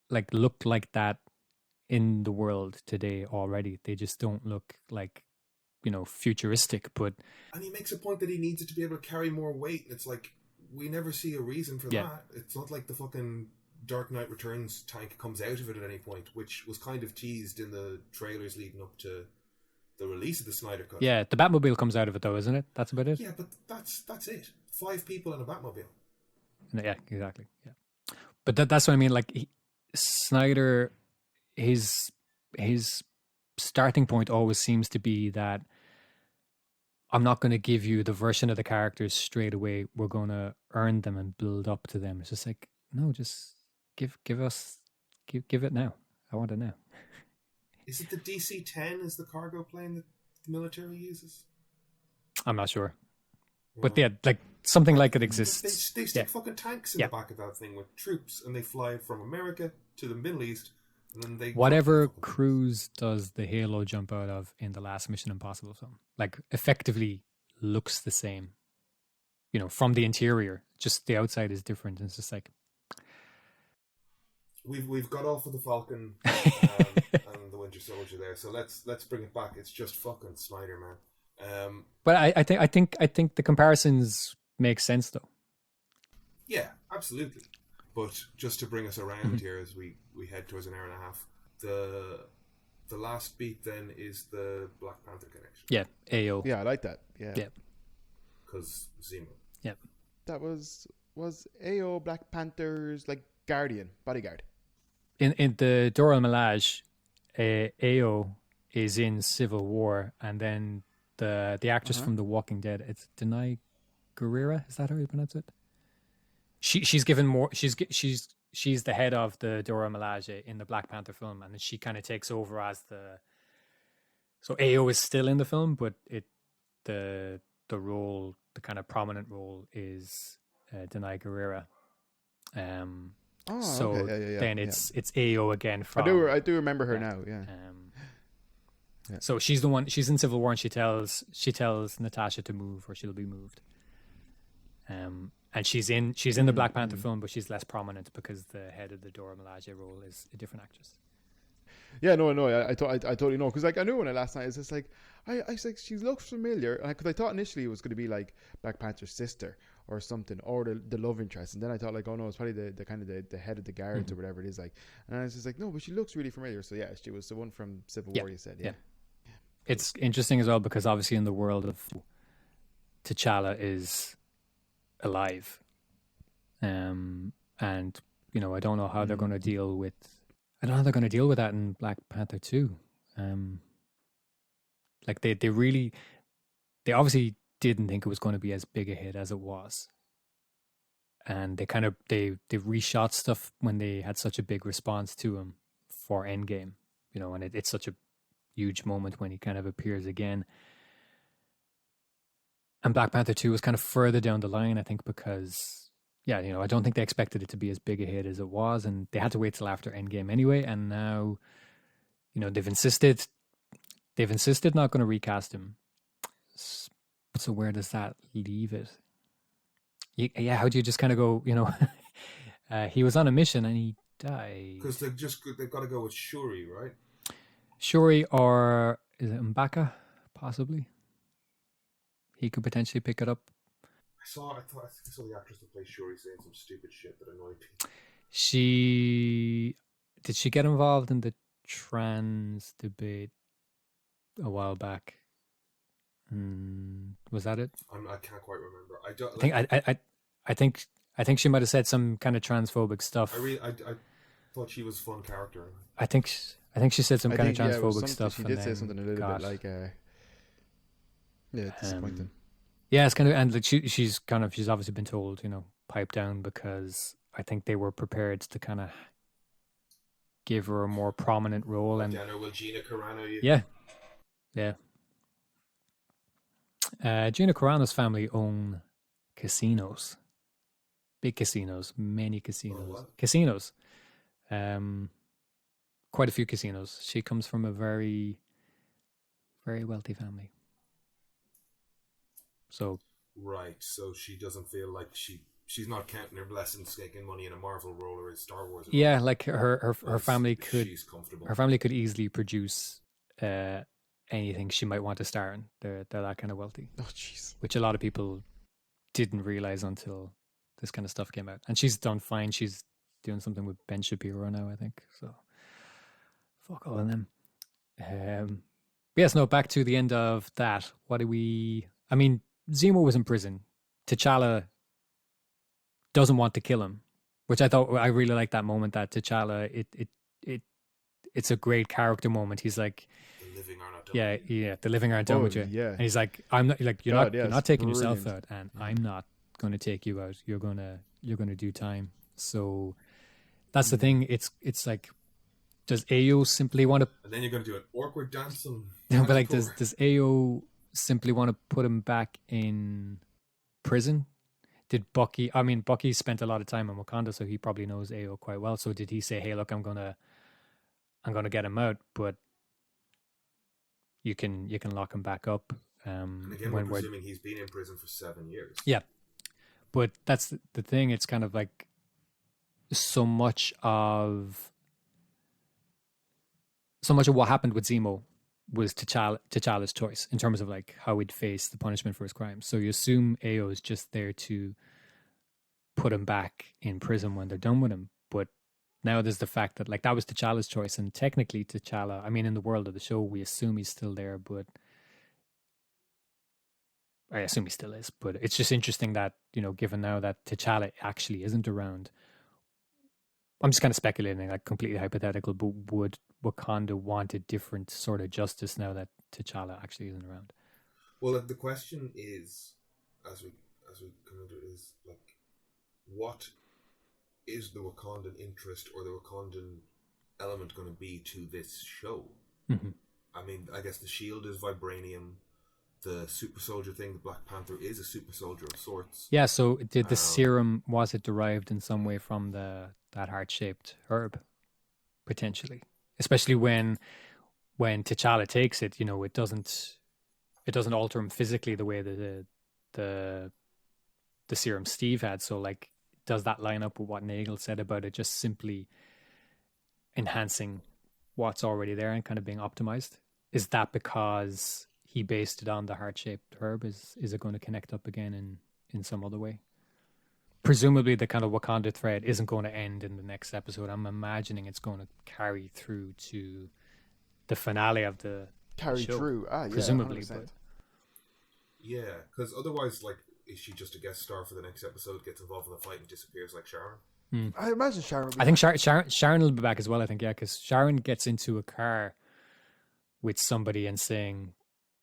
like look like that in the world today already. They just don't look like, futuristic, but... And he makes a point that he needs it to be able to carry more weight. It's like, we never see a reason for that. It's not like the fucking Dark Knight Returns tank comes out of it at any point, which was kind of teased in the trailers leading up to the release of the Snyder Cut. Yeah, the Batmobile comes out of it though, isn't it? That's about it? Yeah, but that's it. 5 people in a Batmobile. Yeah, exactly. Yeah. But that's what I mean. Like, Snyder, his starting point always seems to be that I'm not going to give you the version of the characters straight away. We're going to earn them and build up to them. It's just like, no, just give it now. I want it now. Is it the DC-10 is the cargo plane that the military uses? I'm not sure. But yeah, like something like it exists. They stick fucking tanks in the back of that thing with troops, and they fly from America to the Middle East And then they whatever Cruise does the halo jump out of in the last Mission Impossible film, like effectively looks the same, you know, from the interior, just the outside is different. And it's just like, we've got off of the Falcon and the Winter Soldier there, so let's bring it back. It's just fucking Snyder, man. But I think the comparisons make sense though. Yeah, absolutely. But just to bring us around here as we head towards an hour and a half, the last beat then is the Black Panther connection. Yeah, AO. Yeah, I like that. Yeah. Because Zemo. Yeah. That was AO Black Panther's like guardian, bodyguard. In the Dora Milaje, AO is in Civil War, and then the actress from The Walking Dead, it's Denai Guerrera. Is that how you pronounce it? She's given more. She's the head of the Dora Milaje in the Black Panther film, and then she kind of takes over as the. So AO is still in the film, but the role, the kind of prominent role, is Denai Guerrera. So okay. then it's AO again. From I do remember her now. Yeah. So she's the one. She's in Civil War, and she tells Natasha to move, or she'll be moved. And she's in the Black Panther film, but she's less prominent because the head of the Dora Milaje role is a different actress. Yeah, no, I totally know, because like I knew when I last night, it's just like I was like, she looks familiar, because I thought initially it was going to be like Black Panther's sister or something, or the love interest, and then I thought like, oh no, it's probably the kind of the head of the guards or whatever it is, like, and I was just like, no, but she looks really familiar. So yeah, she was the one from Civil War. You said, yeah. It's interesting as well because obviously in the world of T'Challa is alive, and you know, I don't know how they're going to deal with. I don't know how they're going to deal with that in Black Panther 2. Like they obviously didn't think it was going to be as big a hit as it was, and they reshot stuff when they had such a big response to him for Endgame, you know, and it's such a huge moment when he kind of appears again. And Black Panther 2 was kind of further down the line, I think, because, yeah, you know, I don't think they expected it to be as big a hit as it was, and they had to wait till after Endgame anyway. And now, you know, they've insisted not going to recast him. So where does that leave it? Yeah, how do you just kind of go, you know, he was on a mission and he died. Because they've got to go with Shuri, right? Shuri, or is it M'Baka, possibly? He could potentially pick it up. I saw the actress that plays Shuri saying some stupid shit that annoyed me. Did she get involved in the trans debate a while back? Was that it? I can't quite remember. I think she might have said some kind of transphobic stuff. I thought she was a fun character. I think she said some kind of transphobic stuff. She did say something a little bit like, yeah, it's disappointing. Yeah, it's kind of, and like she's obviously been told, you know, pipe down, because I think they were prepared to kind of give her a more prominent role. And will Gina Carano you? Yeah. Gina Carano's family own casinos, big casinos, many casinos, casinos. Quite a few casinos. She comes from a very, very wealthy family. So right, so she doesn't feel like she's not counting her blessings, taking money in a Marvel role or a Star Wars. Yeah, like her family could. She's comfortable. Her family could easily produce anything she might want to star in. They're that kind of wealthy. Oh, jeez. Which a lot of people didn't realize until this kind of stuff came out. And she's done fine. She's doing something with Ben Shapiro now, I think. So fuck all of them. Yes, no. Back to the end of that. What do we? I mean, Zemo was in prison. T'Challa doesn't want to kill him, which I really liked that moment. That T'Challa, it's a great character moment. He's like, the living are not done. Yeah, the living aren't done with you. Yeah, and he's like, I'm not like you're not taking yourself out, and I'm not going to take you out. You're gonna do time. So that's the thing. It's like, does AO simply want to? And then you're going to do an awkward dance. No, but like, does AO simply want to put him back in prison? Did Bucky? I mean, Bucky spent a lot of time in Wakanda, so he probably knows AO quite well. So did he say, "Hey, look, I'm gonna I'm going to get him out, but you can lock him back up. And again, we're presuming he's been in prison for 7 years. Yeah, but that's the thing. It's kind of like so much of what happened with Zemo was T'Challa's choice in terms of like how he'd face the punishment for his crimes. So you assume Ao is just there to put him back in prison when they're done with him. But now there's the fact that like that was T'Challa's choice, and technically T'Challa, I mean, in the world of the show, we assume he's still there, but I assume he still is. But it's just interesting that, you know, given now that T'Challa actually isn't around, I'm just kind of speculating, like completely hypothetical, but would Wakanda want a different sort of justice now that T'Challa actually isn't around? Well, the question is, as we come into it, is like, what is the Wakandan interest or the Wakandan element going to be to this show? Mm-hmm. I mean, I guess the shield is vibranium. The super soldier thing, the Black Panther, is a super soldier of sorts. Yeah, so did the serum, was it derived in some way from that heart-shaped herb? Potentially. Especially when T'Challa takes it, you know, it doesn't alter him physically the way that the serum Steve had. So like, does that line up with what Nagel said about it just simply enhancing what's already there and kind of being optimized? Is that because he based it on the heart-shaped herb? Is it going to connect up again in some other way? Presumably the kind of Wakanda thread isn't going to end in the next episode. I'm imagining it's going to carry through to the finale of the show. Yeah, presumably. 100%. But Yeah, because otherwise, like, is she just a guest star for the next episode, gets involved in the fight and disappears like Sharon? I imagine Sharon will be I think Sharon will be back as well, I think, yeah, because Sharon gets into a car with somebody and saying,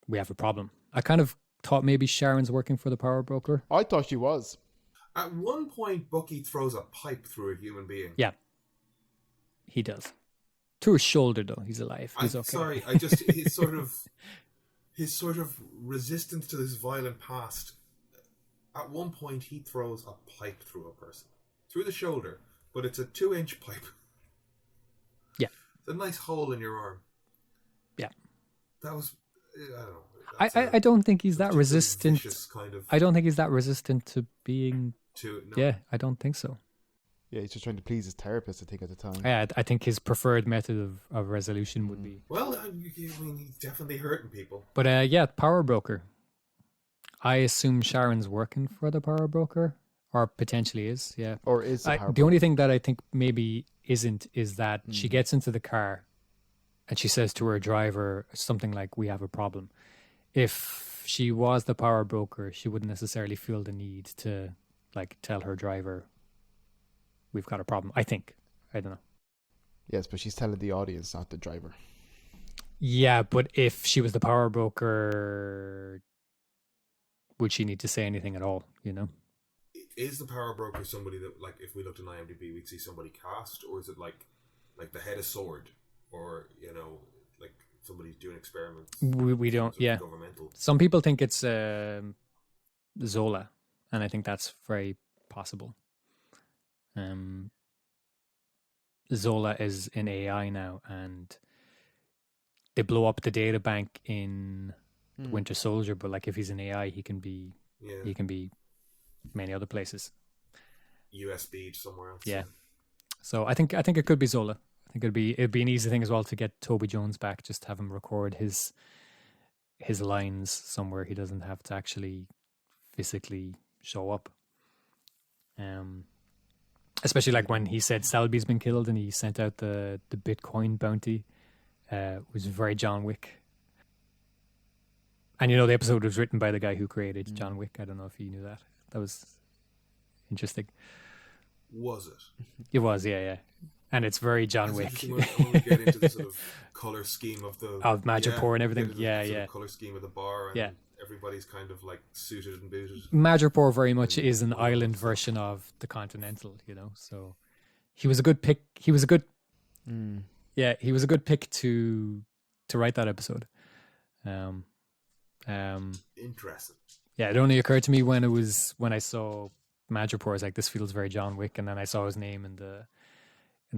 we have a problem. I kind of thought maybe Sharon's working for the power broker. I thought she was. At one point, Bucky throws a pipe through a human being. Yeah, he does. Through his shoulder, though. He's alive. He's okay. Sorry, I just his sort of resistance to this violent past. At one point, he throws a pipe through a person, through the shoulder, but it's a 2-inch pipe. Yeah, it's a nice hole in your arm. Yeah, that was. I don't know. I don't think he's that resistant. Kind of I don't think he's that resistant to being. No. Yeah, I don't think so. Yeah, he's just trying to please his therapist, I think, at the time. Yeah, I think his preferred method of resolution would be. Well, I mean, he's definitely hurting people. But yeah, power broker. I assume Sharon's working for the power broker, or potentially is. Yeah, or is the power the broker. only thing that I think maybe isn't is that she gets into the car, and she says to her driver something like, "We have a problem." If she was the power broker, she wouldn't necessarily feel the need to like tell her driver, we've got a problem. I think. I don't know. Yes, but she's telling the audience, not the driver. Yeah, but if she was the power broker, would she need to say anything at all, you know? Is the power broker somebody that, like, if we looked in IMDb, we'd see somebody cast? Or is it like the head of sword? Or, you know, like somebody's doing experiments? We don't, yeah. Governmental. Some people think it's Zola, and I think that's very possible. Zola is in AI now, and they blow up the data bank in Winter Soldier, but like if he's in AI, he can be many other places. USB somewhere else. Yeah. So I think it could be Zola. I think it'd be an easy thing as well to get Toby Jones back, just have him record his lines somewhere. He doesn't have to actually physically show up. Especially like when he said Selby's been killed and he sent out the Bitcoin bounty, was very John Wick. And you know, the episode was written by the guy who created John Wick. I don't know if you knew that. That was interesting. Was it? It was, yeah. And it's very John Wick. When we get into the sort of color scheme of Madripoor and everything. Yeah. Color scheme of the bar. And everybody's kind of like suited and booted. Madripoor very much is an island version of the Continental, you know. So he was a good pick. He was a good pick to write that episode. Interesting. Yeah, it only occurred to me when I saw Madripoor. I was like, this feels very John Wick, and then I saw his name in the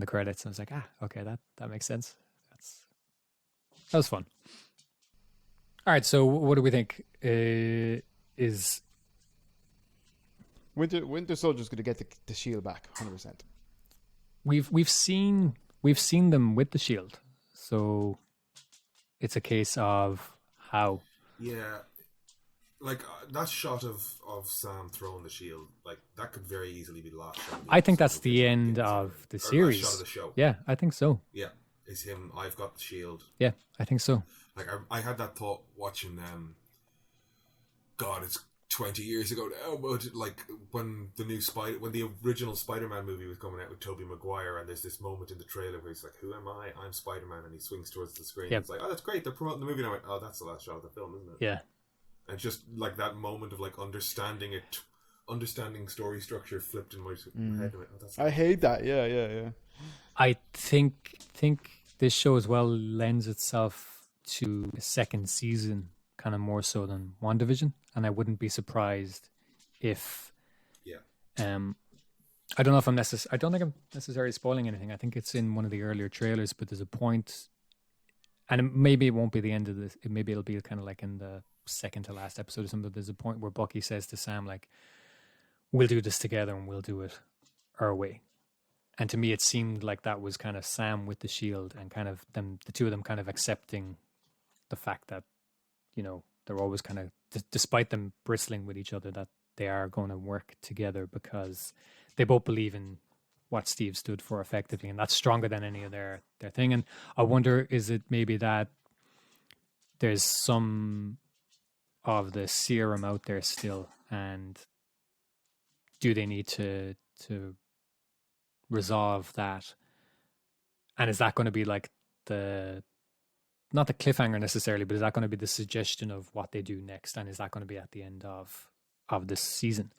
credits, and I was like, okay, that makes sense. That was fun. All right, so what do we think? Is Winter Soldier's going to get the shield back, 100%. we've seen them with the shield, so it's a case of how. Yeah, like that shot of Sam throwing the shield, like that could very easily be the last shot. I think that's the end of the series. Last shot of the show. Yeah, I think so. Yeah, it's him. I've got the shield. Yeah, I think so. Like I had that thought watching them. God, it's 20 years ago now, but like when the original Spider-Man movie was coming out with Tobey Maguire, and there's this moment in the trailer where he's like, "Who am I? I'm Spider-Man," and he swings towards the screen. Yep. It's like, "Oh, that's great! They're promoting the movie." And I went, "Oh, that's the last shot of the film, isn't it?" Yeah. And just like that moment of like understanding story structure flipped in my head. Oh, that's I hate that. Yeah. I think this show as well lends itself to a second season, kind of more so than WandaVision, and I wouldn't be surprised if. Yeah. I don't know if I don't think I'm necessarily spoiling anything. I think it's in one of the earlier trailers, but there's a point, and maybe it won't be the end of this. Maybe it'll be kind of like in the second to last episode or something. But there's a point where Bucky says to Sam, like, "We'll do this together, and we'll do it our way." And to me, it seemed like that was kind of Sam with the shield, and kind of the two of them kind of accepting the fact that, you know, they're always kind of, despite them bristling with each other, that they are going to work together because they both believe in what Steve stood for effectively, and that's stronger than any of their thing. And I wonder, is it maybe that there's some of the serum out there still, and do they need to resolve that? And is that going to be like not the cliffhanger necessarily, but is that going to be the suggestion of what they do next? And is that going to be at the end of this season?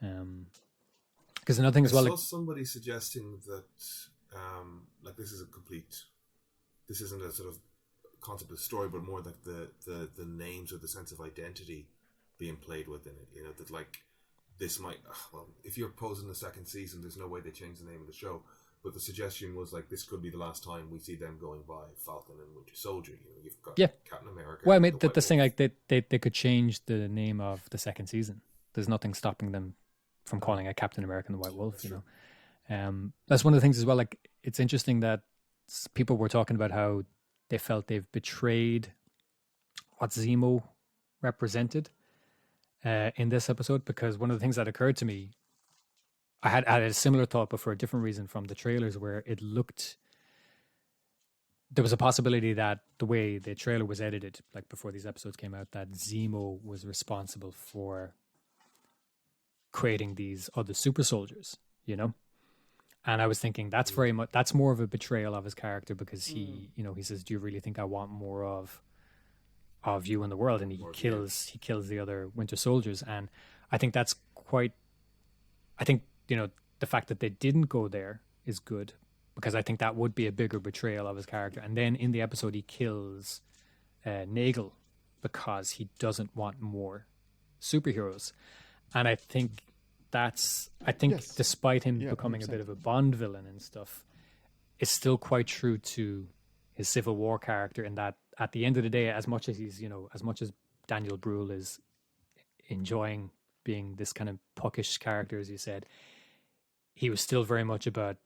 Because another thing as well, I saw somebody suggesting that like this isn't a sort of concept of story, but more like the names or the sense of identity being played with in it. You know, that like this might, well, if you're posing the second season, there's no way they change the name of the show. But the suggestion was like this could be the last time we see them going by Falcon and Winter Soldier. You know, you've got Captain America. Well, I mean, the thing, like they could change the name of the second season. There's nothing stopping them from calling it Captain America and the White Wolf. That's you know, that's one of the things as well. Like, it's interesting that people were talking about how they felt they've betrayed what Zemo represented in this episode, because one of the things that occurred to me, I had a similar thought, but for a different reason from the trailers, where it looked, there was a possibility that the way the trailer was edited, like before these episodes came out, that Zemo was responsible for creating these other super soldiers, you know? And I was thinking that's that's more of a betrayal of his character, because he, you know, he says, "Do you really think I want more of you in the world?" And he kills the other Winter Soldiers. And I think that's you know, the fact that they didn't go there is good, because I think that would be a bigger betrayal of his character. And then in the episode, he kills Nagel because he doesn't want more superheroes. And I think despite him becoming 100%. A bit of a Bond villain and stuff, it's still quite true to his Civil War character, in that at the end of the day, as much as Daniel Bruhl is enjoying being this kind of puckish character, as you said, he was still very much about,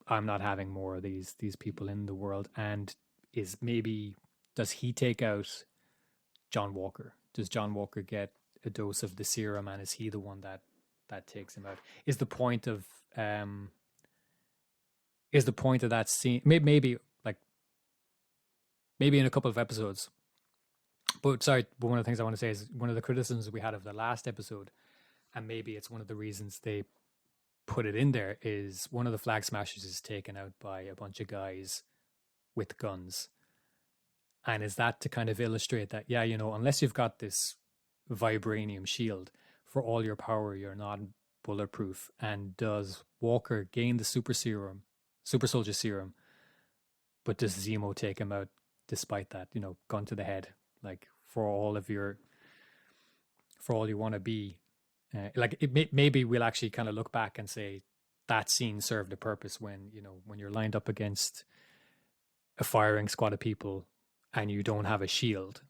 I'm not having more of these people in the world. And does he take out John Walker? Does John Walker get a dose of the serum, and is he the one that takes him out? Is the point of that scene maybe in a couple of episodes? But one of the things I want to say is, one of the criticisms we had of the last episode, and maybe it's one of the reasons they put it in there, is one of the Flag Smashers is taken out by a bunch of guys with guns. And is that to kind of illustrate that, yeah, you know, unless you've got this vibranium shield, for all your power, you're not bulletproof? And does Walker gain the super soldier serum, but does Zemo take him out despite that, you know, gun to the head, like, for all you want to be? Maybe we'll actually kind of look back and say that scene served a purpose, when, you know, when you're lined up against a firing squad of people and you don't have a shield,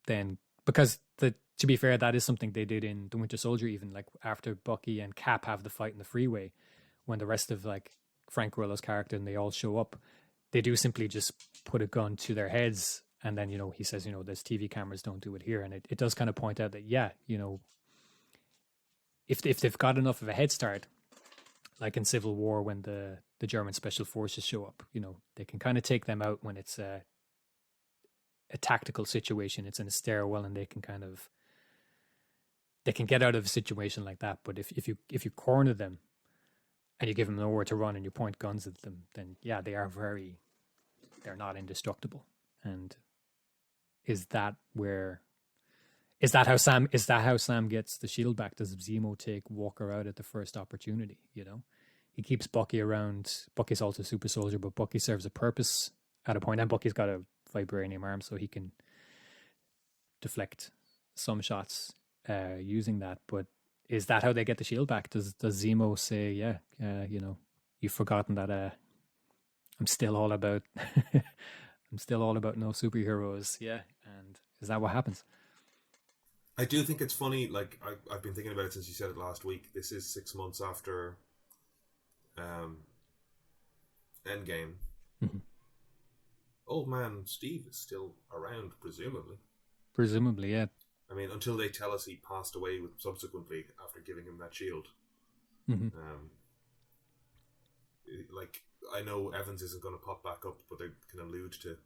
then, because to be fair, that is something they did in The Winter Soldier, even like after Bucky and Cap have the fight in the freeway, when the rest of like Frank Grillo's character and they all show up, they do simply just put a gun to their heads. And then, he says, there's TV cameras, don't do it here. And it does kind of point out that, yeah, if they've got enough of a head start, like in Civil War, when the German special forces show up, they can kind of take them out when it's a tactical situation. It's in a stairwell and they can get out of a situation like that. But if you corner them and you give them nowhere to run and you point guns at them, then yeah, they're not indestructible. And is that how Sam gets the shield back? Does Zemo take Walker out at the first opportunity? He keeps Bucky around. Bucky's also a super soldier, but Bucky serves a purpose at a point, and Bucky's got a vibranium arm, so he can deflect some shots using that. But is that how they get the shield back? Does Zemo say, yeah, you've forgotten that I'm still all about no superheroes, yeah? And is that what happens? I do think it's funny. Like I've been thinking about it since you said it last week. This is 6 months after Endgame. Mm-hmm. Old man Steve is still around, presumably. Presumably, yeah. I mean, until they tell us he passed away subsequently after giving him that shield. Mm-hmm. Like, I know Evans isn't going to pop back up, but they can allude to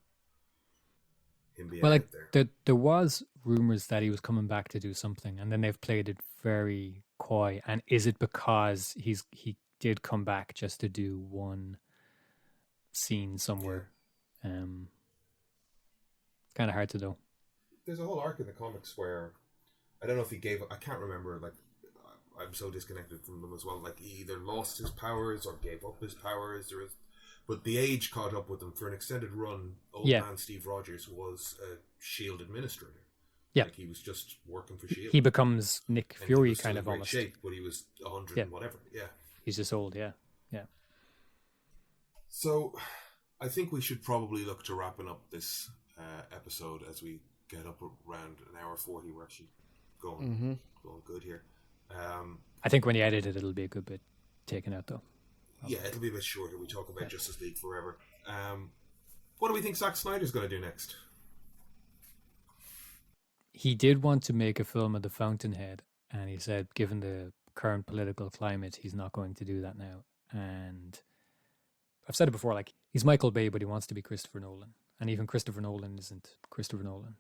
him being out there. There was rumors that he was coming back to do something, and then they've played it very coy. And is it because he did come back just to do one scene somewhere? Yeah. Kind of hard to know. There's a whole arc in the comics where I don't know if he gave. I can't remember. Like, I'm so disconnected from them as well. Like, he either lost his powers or gave up his powers. But the age caught up with him for an extended run. Old man Steve Rogers was a SHIELD administrator. Yeah, like he was just working for SHIELD. He becomes Nick Fury, kind of almost. Shape, but he was 100 and whatever. Yeah, he's just old. Yeah. So, I think we should probably look to wrapping up this episode as we get up around an hour 40. We're actually going good here. I think when you edit it, it'll be a good bit taken out, though. Yeah, it'll be a bit shorter. We talk about Justice League forever. What do we think Zack Snyder's going to do next? He did want to make a film of the Fountainhead, and he said, given the current political climate, he's not going to do that now. And I've said it before, like, he's Michael Bay, but he wants to be Christopher Nolan. And even Christopher Nolan isn't Christopher Nolan.